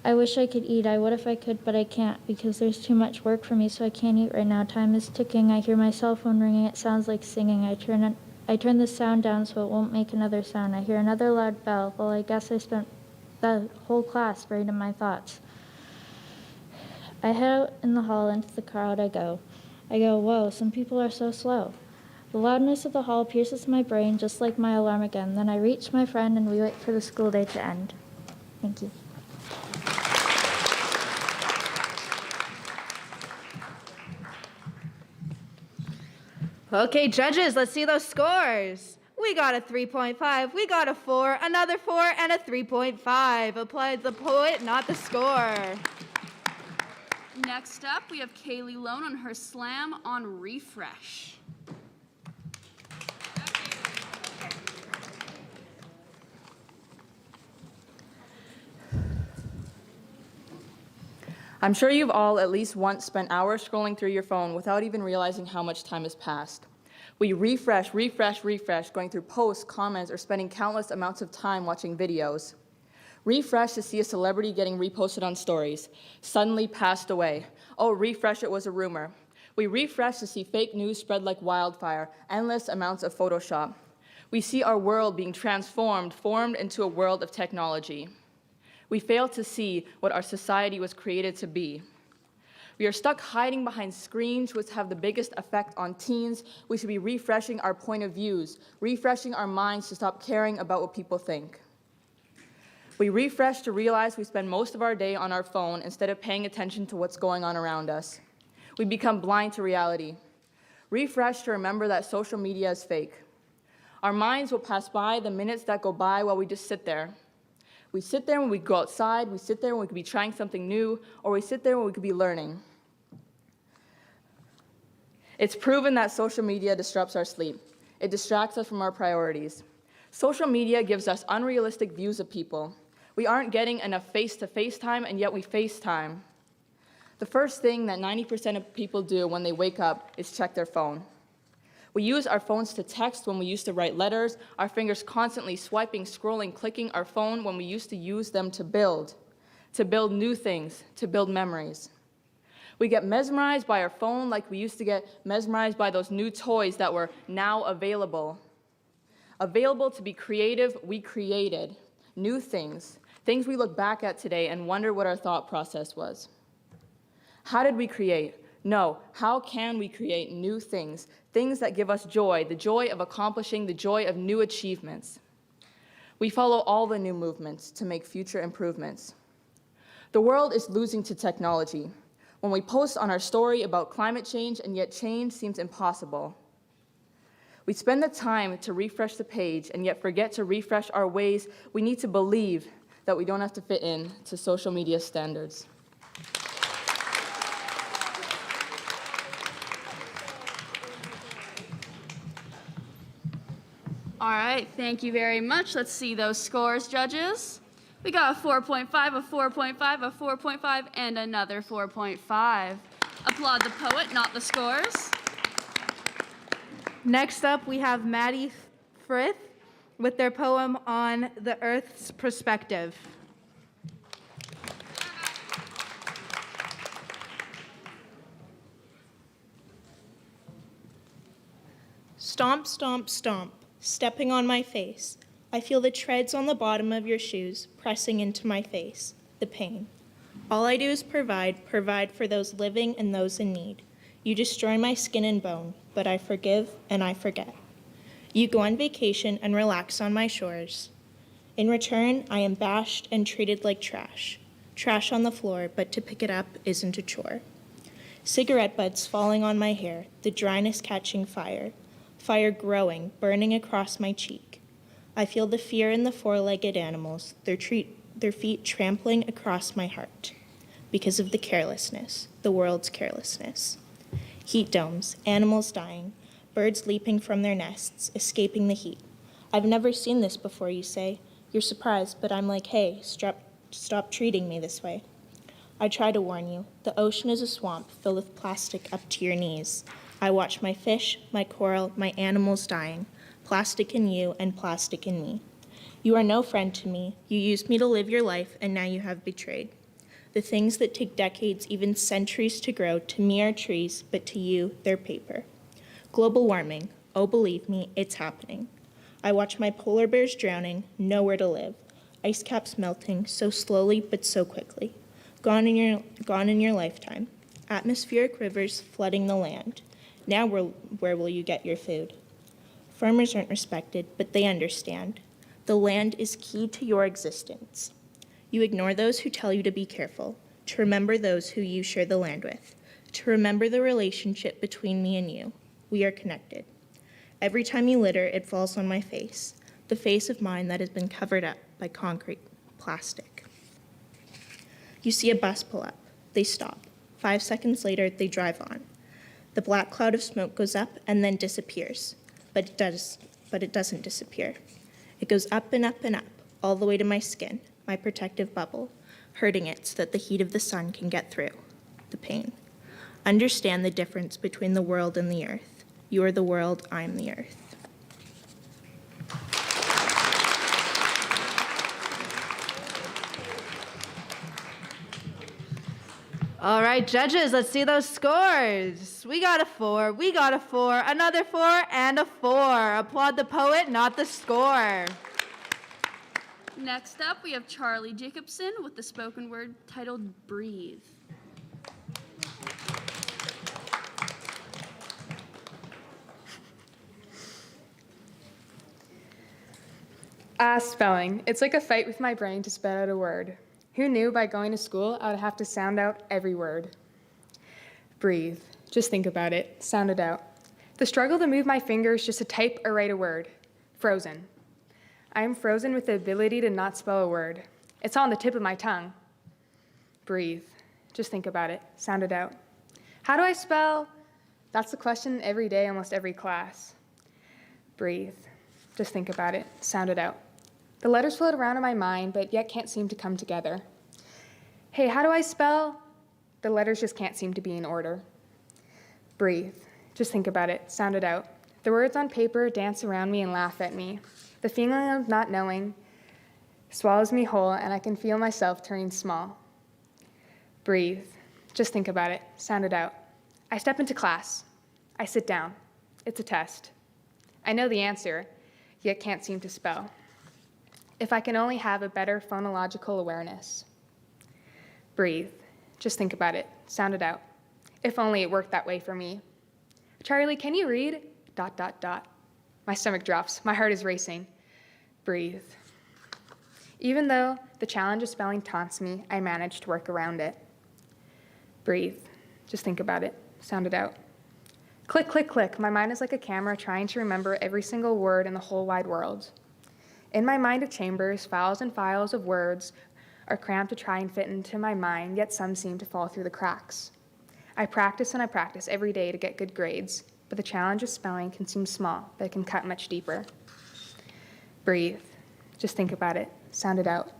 I wish I could eat. I would if I could, but I can't because there's too much work for me, so I can't eat right now. Time is ticking. I hear my cell phone ringing. It sounds like singing. I turn the sound down so it won't make another sound. I hear another loud bell. Well, I guess I spent the whole class buried in my thoughts. I head out in the hall into the crowd. I go, whoa, some people are so slow. The loudness of the hall pierces my brain just like my alarm again. Then I reach my friend and we wait for the school day to end. Thank you. Okay, judges, let's see those scores. We got a 3.5, we got a 4, another 4, and a 3.5. Applied the poet, not the score. Next up, we have Kaylee Lone on her slam on refresh. I'm sure you've all at least once spent hours scrolling through your phone without even realizing how much time has passed. We refresh, going through posts, comments, or spending countless amounts of time watching videos. Refresh to see a celebrity getting reposted on stories. Suddenly passed away. Oh, refresh, it was a rumor. We refresh to see fake news spread like wildfire, endless amounts of Photoshop. We see our world being formed into a world of technology. We fail to see what our society was created to be. We are stuck hiding behind screens which have the biggest effect on teens. We should be refreshing our point of views, refreshing our minds to stop caring about what people think. We refresh to realize we spend most of our day on our phone instead of paying attention to what's going on around us. We become blind to reality. Refresh to remember that social media is fake. Our minds will pass by the minutes that go by while we just sit there. We sit there when we go outside, we sit there when we could be trying something new, or we sit there when we could be learning. It's proven that social media disrupts our sleep. It distracts us from our priorities. Social media gives us unrealistic views of people. We aren't getting enough face-to-face time, and yet we FaceTime. The first thing that 90% of people do when they wake up is check their phone. We use our phones to text when we used to write letters, our fingers constantly swiping, scrolling, clicking our phone when we used to use them to build new things, to build memories. We get mesmerized by our phone like we used to get mesmerized by those new toys that were now available. Available to be creative, we created new things we look back at today and wonder what our thought process was. How did we create? No, how can we create new things that give us joy, the joy of accomplishing, the joy of new achievements? We follow all the new movements to make future improvements. The world is losing to technology. When we post on our story about climate change, and yet change seems impossible. We spend the time to refresh the page, and yet forget to refresh our ways. We need to believe that we don't have to fit in to social media standards. All right, thank you very much. Let's see those scores, judges. We got a 4.5, a 4.5, a 4.5, and another 4.5. Applaud the poet, not the scores. Next up, we have Maddie Frith with their poem on the Earth's perspective. Stomp, stomp, stomp, stepping on my face. I feel the treads on the bottom of your shoes pressing into my face, the pain. All I do is provide for those living and those in need. You destroy my skin and bone, but I forgive and I forget. You go on vacation and relax on my shores. In return, I am bashed and treated like trash. Trash on the floor, but to pick it up isn't a chore. Cigarette butts falling on my hair, the dryness catching fire. Fire growing, burning across my cheek. I feel the fear in the four-legged animals, their feet trampling across my heart. Because of the carelessness, the world's carelessness. Heat domes, animals dying, birds leaping from their nests, escaping the heat. I've never seen this before, you say. You're surprised, but I'm like, hey, stop treating me this way. I try to warn you. The ocean is a swamp filled with plastic up to your knees. I watch my fish, my coral, my animals dying. Plastic in you and plastic in me. You are no friend to me. You used me to live your life, and now you have betrayed. The things that take decades, even centuries to grow, to me are trees, but to you, they're paper. Global warming. Oh, believe me, it's happening. I watch my polar bears drowning, nowhere to live. Ice caps melting, so slowly but so quickly. Gone in your lifetime. Atmospheric rivers flooding the land. Now where will you get your food? Farmers aren't respected, but they understand. The land is key to your existence. You ignore those who tell you to be careful, to remember those who you share the land with, to remember the relationship between me and you. We are connected. Every time you litter, it falls on my face, the face of mine that has been covered up by concrete, plastic. You see a bus pull up. They stop. 5 seconds later, they drive on. The black cloud of smoke goes up and then disappears, but it doesn't disappear. It goes up and up and up, all the way to my skin, my protective bubble, hurting it so that the heat of the sun can get through. The pain. Understand the difference between the world and the earth. You are the world, I'm the earth. All right, judges, let's see those scores. We got a 4, we got a 4, another 4, and a 4. Applaud the poet, not the score. Next up, we have Charlie Jacobson with the spoken word titled Breathe. Spelling. It's like a fight with my brain to spell out a word. Who knew by going to school I would have to sound out every word? Breathe. Just think about it. Sound it out. The struggle to move my fingers just to type or write a word. Frozen. I am frozen with the ability to not spell a word. It's on the tip of my tongue. Breathe. Just think about it. Sound it out. How do I spell? That's the question every day, almost every class. Breathe. Just think about it. Sound it out. The letters float around in my mind, but yet can't seem to come together. Hey, how do I spell? The letters just can't seem to be in order. Breathe. Just think about it. Sound it out. The words on paper dance around me and laugh at me. The feeling of not knowing swallows me whole, and I can feel myself turning small. Breathe. Just think about it. Sound it out. I step into class. I sit down. It's a test. I know the answer, yet can't seem to spell. If I can only have a better phonological awareness. Breathe. Just think about it. Sound it out. If only it worked that way for me. Charlie, can you read? ... My stomach drops. My heart is racing. Breathe. Even though the challenge of spelling taunts me, I manage to work around it. Breathe. Just think about it. Sound it out. Click, click, click. My mind is like a camera trying to remember every single word in the whole wide world. In my mind of chambers, files and files of words are cramped to try and fit into my mind, yet some seem to fall through the cracks. I practice and I practice every day to get good grades, but the challenge of spelling can seem small, but it can cut much deeper. Breathe. Just think about it. Sound it out.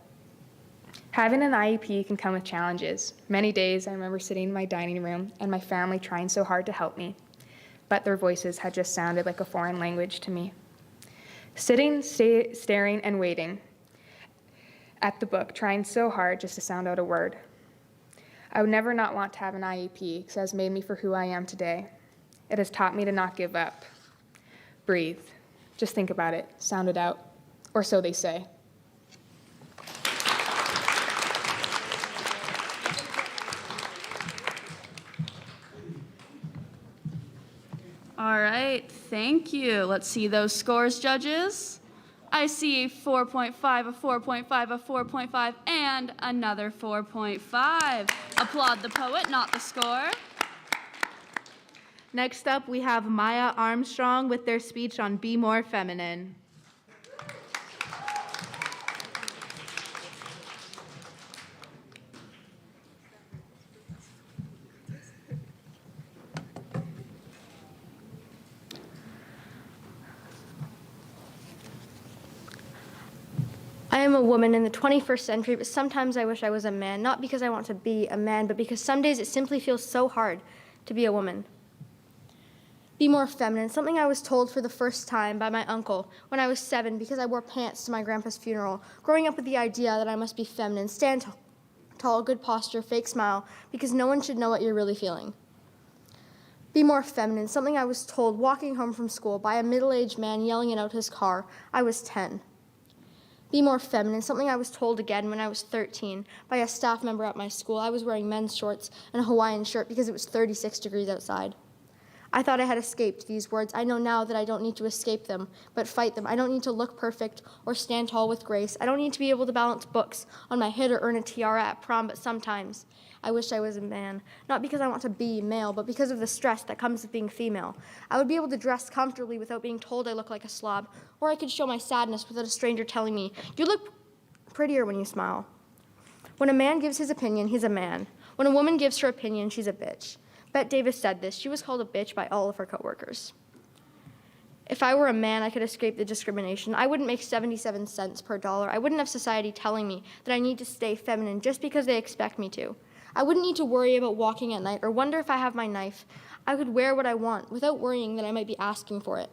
Having an IEP can come with challenges. Many days I remember sitting in my dining room and my family trying so hard to help me, but their voices had just sounded like a foreign language to me. Sitting, staring, and waiting at the book, trying so hard just to sound out a word. I would never not want to have an IEP because it has made me for who I am today. It has taught me to not give up. Breathe. Just think about it. Sound it out. Or so they say. All right, thank you. Let's see those scores, judges. I see a 4.5, a 4.5, a 4.5, and another 4.5. Applaud the poet, not the score. Next up, we have Maya Armstrong with their speech on Be More Feminine. I am a woman in the 21st century, but sometimes I wish I was a man, not because I want to be a man, but because some days it simply feels so hard to be a woman. Be more feminine, something I was told for the first time by my uncle when I was 7 because I wore pants to my grandpa's funeral, growing up with the idea that I must be feminine, stand tall, good posture, fake smile, because no one should know what you're really feeling. Be more feminine, something I was told walking home from school by a middle-aged man yelling it out his car. I was 10. Be more feminine, something I was told again when I was 13 by a staff member at my school. I was wearing men's shorts and a Hawaiian shirt because it was 36 degrees outside. I thought I had escaped these words. I know now that I don't need to escape them, but fight them. I don't need to look perfect or stand tall with grace. I don't need to be able to balance books on my head or earn a tiara at prom, but sometimes I wish I was a man. Not because I want to be male, but because of the stress that comes with being female. I would be able to dress comfortably without being told I look like a slob, or I could show my sadness without a stranger telling me, "You look prettier when you smile." When a man gives his opinion, he's a man. When a woman gives her opinion, she's a bitch. Bette Davis said this. She was called a bitch by all of her coworkers. If I were a man, I could escape the discrimination. I wouldn't make 77 cents per dollar. I wouldn't have society telling me that I need to stay feminine just because they expect me to. I wouldn't need to worry about walking at night or wonder if I have my knife. I could wear what I want without worrying that I might be asking for it.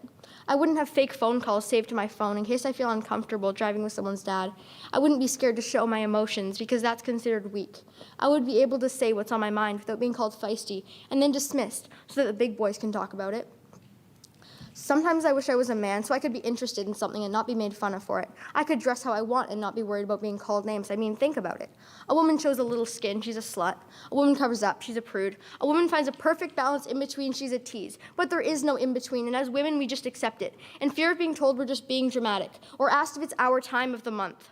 I wouldn't have fake phone calls saved to my phone in case I feel uncomfortable driving with someone's dad. I wouldn't be scared to show my emotions because that's considered weak. I would be able to say what's on my mind without being called feisty and then dismissed so that the big boys can talk about it. Sometimes I wish I was a man so I could be interested in something and not be made fun of for it. I could dress how I want and not be worried about being called names. I mean, think about it. A woman shows a little skin, she's a slut. A woman covers up, she's a prude. A woman finds a perfect balance in between, she's a tease. But there is no in between, and as women, we just accept it, in fear of being told we're just being dramatic, or asked if it's our time of the month.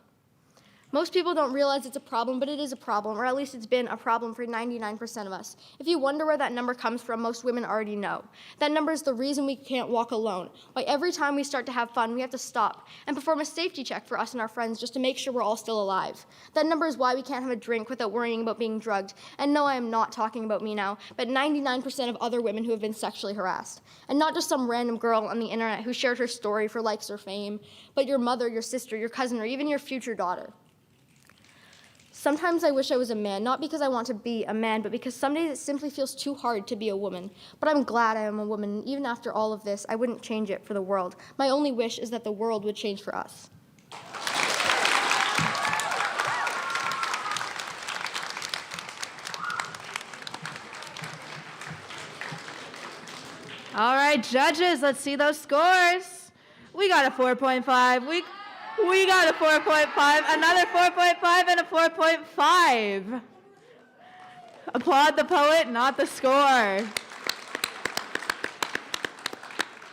Most people don't realize it's a problem, but it is a problem, or at least it's been a problem for 99% of us. If you wonder where that number comes from, most women already know. That number is the reason we can't walk alone. Why every time we start to have fun, we have to stop and perform a safety check for us and our friends just to make sure we're all still alive. That number is why we can't have a drink without worrying about being drugged. And no, I am not talking about me now, but 99% of other women who have been sexually harassed. And not just some random girl on the internet who shared her story for likes or fame, but your mother, your sister, your cousin, or even your future daughter. Sometimes I wish I was a man, not because I want to be a man, but because some days it simply feels too hard to be a woman. But I'm glad I am a woman, and even after all of this, I wouldn't change it for the world. My only wish is that the world would change for us. All right, judges, let's see those scores. We got a 4.5. We got a 4.5, another 4.5, and a 4.5. Applaud the poet, not the score.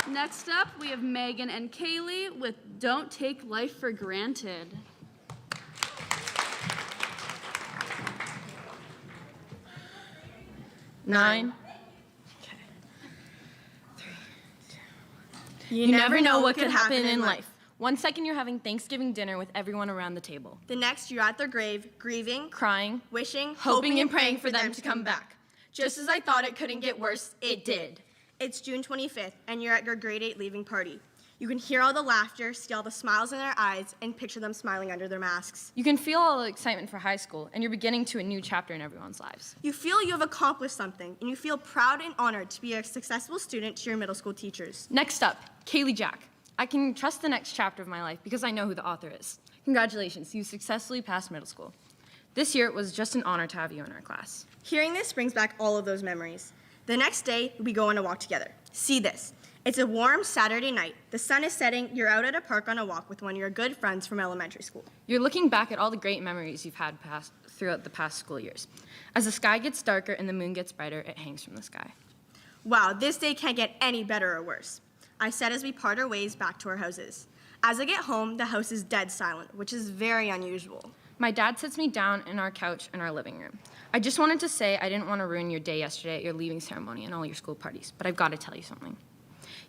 Next up, we have Megan and Kaylee with Don't Take Life for Granted. Nine. You never know what could happen in life. One second you're having Thanksgiving dinner with everyone around the table. The next you're at their grave, grieving, crying, wishing, hoping and praying for them to come back. Just as I thought it couldn't get worse, it did. It's June 25th, and you're at your grade 8 leaving party. You can hear all the laughter, see all the smiles in their eyes, and picture them smiling under their masks. You can feel all the excitement for high school, and you're beginning to a new chapter in everyone's lives. You feel you have accomplished something, and you feel proud and honored to be a successful student to your middle school teachers. Next up, Kaylee Jack. I can trust the next chapter of my life because I know who the author is. Congratulations, you successfully passed middle school. This year, it was just an honor to have you in our class. Hearing this brings back all of those memories. The next day, we go on a walk together. See this. It's a warm Saturday night. The sun is setting. You're out at a park on a walk with one of your good friends from elementary school. You're looking back at all the great memories you've had throughout the past school years. As the sky gets darker and the moon gets brighter, it hangs from the sky. Wow, this day can't get any better or worse, I said as we part our ways back to our houses. As I get home, the house is dead silent, which is very unusual. My dad sits me down in our couch in our living room. I just wanted to say I didn't want to ruin your day yesterday at your leaving ceremony and all your school parties, but I've got to tell you something.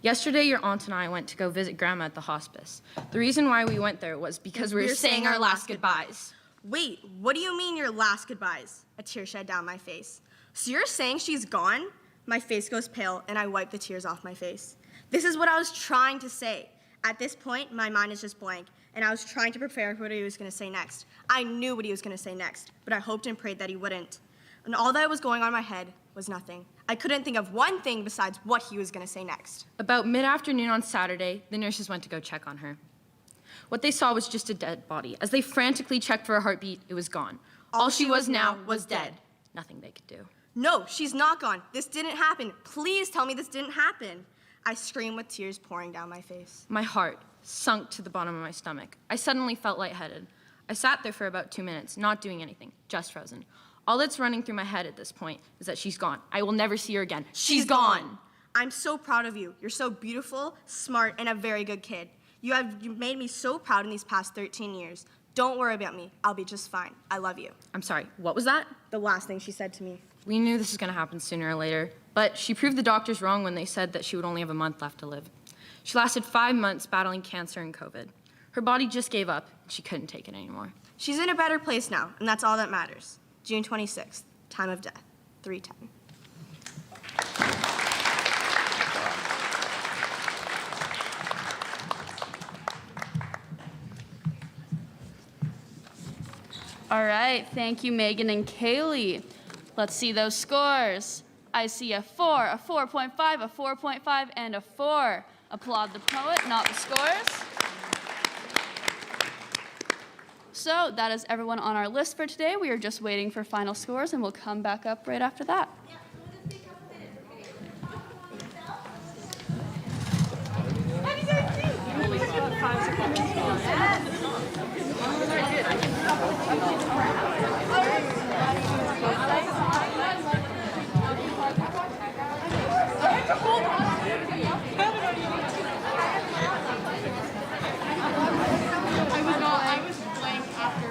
Yesterday, your aunt and I went to go visit Grandma at the hospice. The reason why we went there was because we were saying our last goodbyes. Wait, what do you mean your last goodbyes? A tear shed down my face. So you're saying she's gone? My face goes pale, and I wipe the tears off my face. This is what I was trying to say. At this point, my mind is just blank. and I was trying to prepare for what he was going to say next. I knew what he was going to say next, but I hoped and prayed that he wouldn't. And all that was going on in my head was nothing. I couldn't think of one thing besides what he was going to say next. About mid-afternoon on Saturday, the nurses went to go check on her. What they saw was just a dead body. As they frantically checked for a heartbeat, it was gone. All she was now was dead. Nothing they could do. No, she's not gone. This didn't happen. Please tell me this didn't happen. I screamed with tears pouring down my face. My heart sunk to the bottom of my stomach. I suddenly felt lightheaded. I sat there for about 2 minutes, not doing anything, just frozen. All that's running through my head at this point is that she's gone. I will never see her again. She's gone. I'm so proud of you. You're so beautiful, smart, and a very good kid. You've made me so proud in these past 13 years. Don't worry about me. I'll be just fine. I love you. I'm sorry, what was that? The last thing she said to me. We knew this was going to happen sooner or later, but she proved the doctors wrong when they said that she would only have a month left to live. She lasted 5 months battling cancer and COVID. Her body just gave up, and she couldn't take it anymore. She's in a better place now, and that's all that matters. June 26th, time of death, 3:10. All right, thank you, Megan and Kaylee. Let's see those scores. I see a 4, a 4.5, a 4.5, and a 4. Applaud the poet, not the scores. So that is everyone on our list for today. We are just waiting for final scores, and we'll come back up right after that. I was blank after.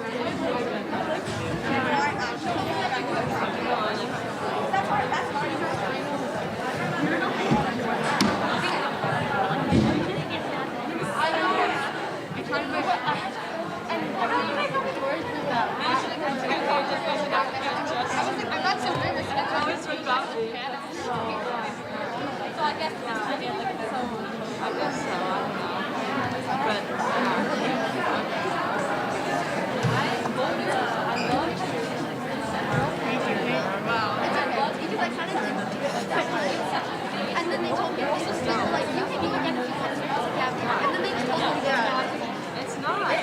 I'm not so nervous. I always forgot. So I guess I guess so. And then they told me, also, so like, you can even get a few months if you have time. And then they just told me to get it. It's not. I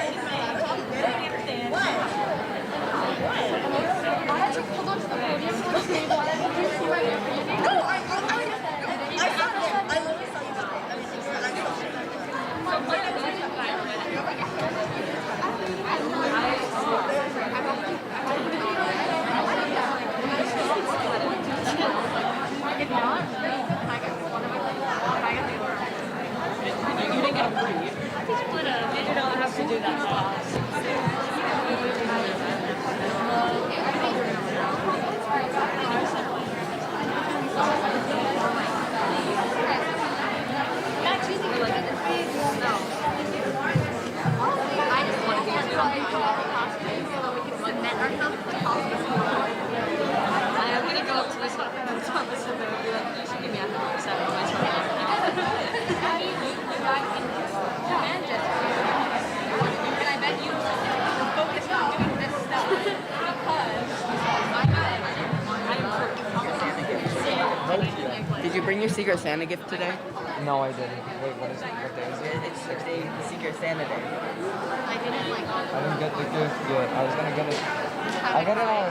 had to hold on to the podium to the table. Did you see my reaction? No, I saw it. I literally saw you You didn't get a brief. You don't have to do that. I'm gonna go up to this one. You should give me 100%. And I bet you focus on doing this stuff because Did you bring your Secret Santa gift today? No, I didn't. Wait, what is it? What day is it? It's the Secret Santa Day. I didn't get the gift yet. I was gonna get it. I got it on.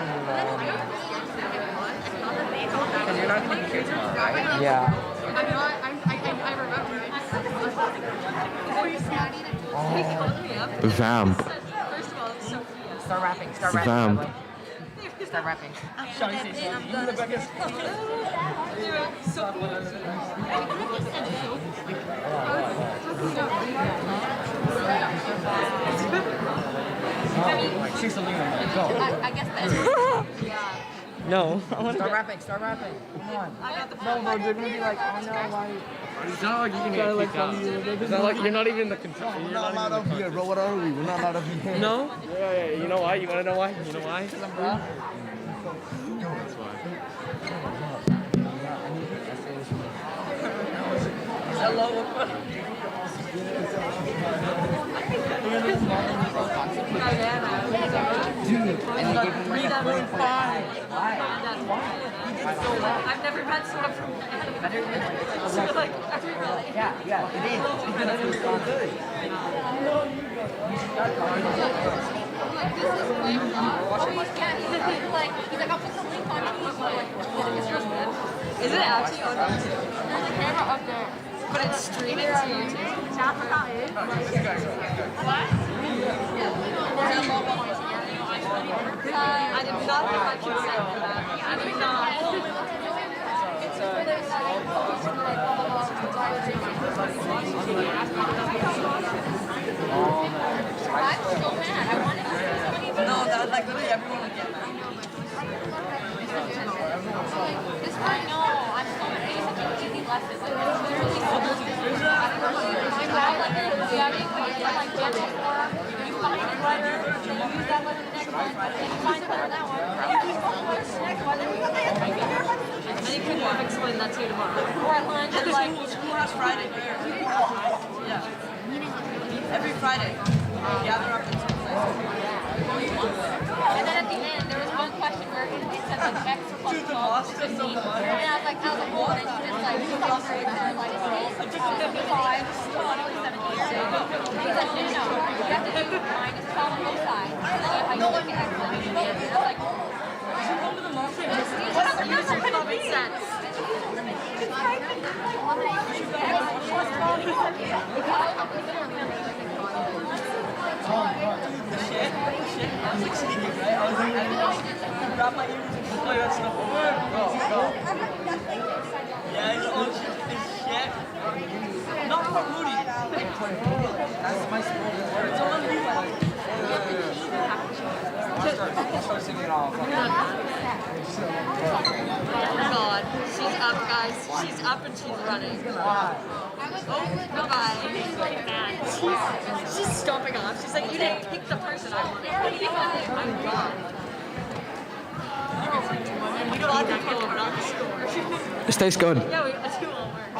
Because you're not going to be here tomorrow, right? Yeah. I remember. He called me up. Vamp. First of all, it's Sophia. Start rapping. Vamp. Start rapping. Say something on that. Go. I guess that's No. Start rapping. Start rapping. Come on. No, bro, they're gonna be like, oh no, why? It's not like you can get kicked out. It's not like you're not even the control. We're not allowed up here, bro. What are we? We're not allowed up here. No? Yeah. You know why? You wanna know why? You know why? Because I'm brown. That's why. Hello. I've never met someone from so like everybody. Yeah, it is. It's so good. He's like, I'll put the link on YouTube. Is it actually on YouTube? There's a camera up there. But it's streaming to YouTube? That's what that is. What? I did not give my consent for that. I did not. I'm so mad. I wanted to say something. No, that like literally everyone would get mad. This one, no, I'm so mad. It's such an easy lesson. Like, it's literally so easy. My dad, like, you find a letter, then you use that letter the next one, then you find a letter that one, then you keep going to the next one, then you come back. And you can have explained that to you tomorrow. Or at lunch, and like, School has Friday here. Yeah. Every Friday. Gather up in some place. and then at the end, there was one question where it said like X plus 12 is 15. And I was like, oh, and then you just like, you thought right there, like, 55, so I was 17. And he's like, no, you have to do minus 12 on both sides. And then you have to look at X plus 15. And I was like, what other answer could make sense? Grab my ears and play that stuff over. Go. Yeah, it's all shit. Not for Rudy. That's my sport. It's all Levi. I'll start singing it all. Oh God, she's up, guys. She's up and she's running. Oh, bye-bye. She's stomping off. She's like, you didn't pick the person I wanted. I'm gone. We don't have to kill him, not the score. This tastes good. Yeah, we got 2 homework.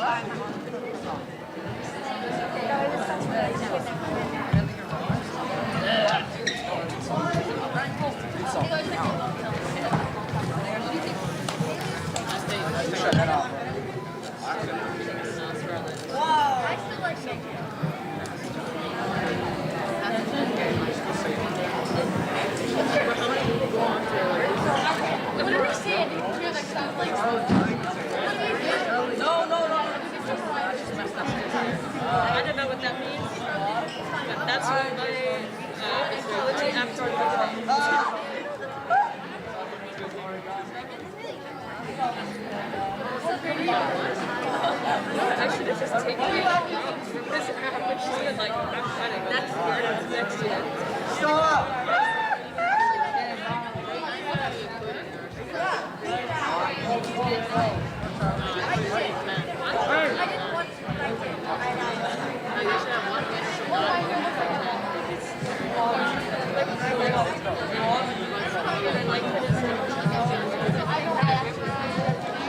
What did we say? I don't know what that means, but that's what my ecology after I should have just taken it this app, which she was like, I'm cutting. That's part next year. Show up!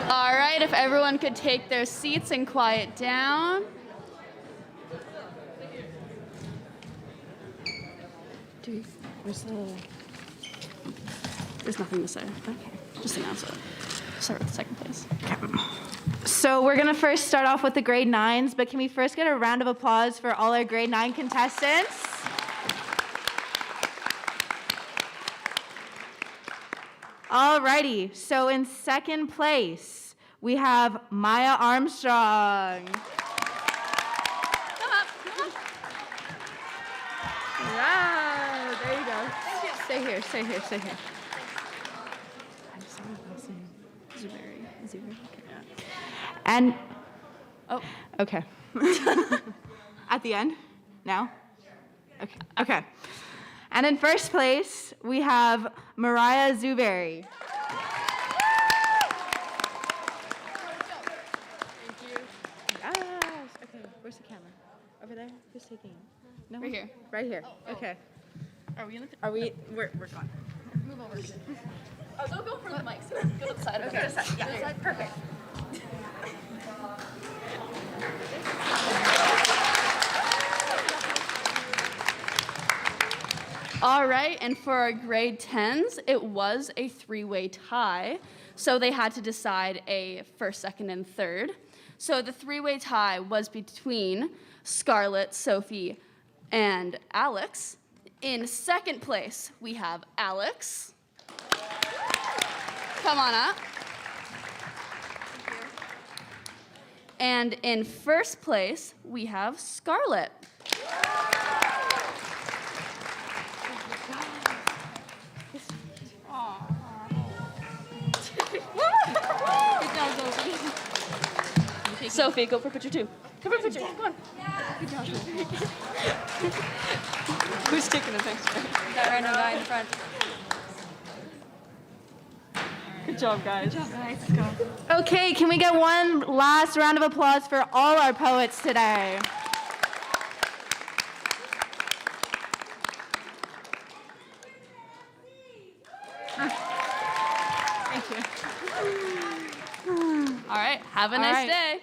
All right, if everyone could take their seats and quiet down. There's nothing to say. Okay, just announce it. Start with the second place. Okay. So we're gonna first start off with the grade 9s, but can we first get a round of applause for all our grade 9 contestants? Alrighty, so in second place, we have Maya Armstrong. Yeah, there you go. Stay here, stay here, stay here. And, oh, okay. At the end? Now? Okay. Okay. And in first place, we have Mariah Zuberry. Thank you. Yes. Okay, where's the camera? Over there? Who's taking it? No? Right here. Right here. Okay. Are we in the? Are we? We're gone. Move over. Oh, don't go for the mics. Go to the side. Okay. Go to the side. Yeah. This side? Perfect. All right, and for our grade 10s, it was a three-way tie, so they had to decide a first, second, and third. So the three-way tie was between Scarlett, Sophie, and Alex. In second place, we have Alex. Come on up. And in first place, we have Scarlett. Sophie, go for picture 2. Come for picture. Come on. Good job. Who's taking a picture? That random guy in the front. Good job, guys. Good job, guys. Let's go. Okay, can we get one last round of applause for all our poets today? Thank you. All right, have a nice day.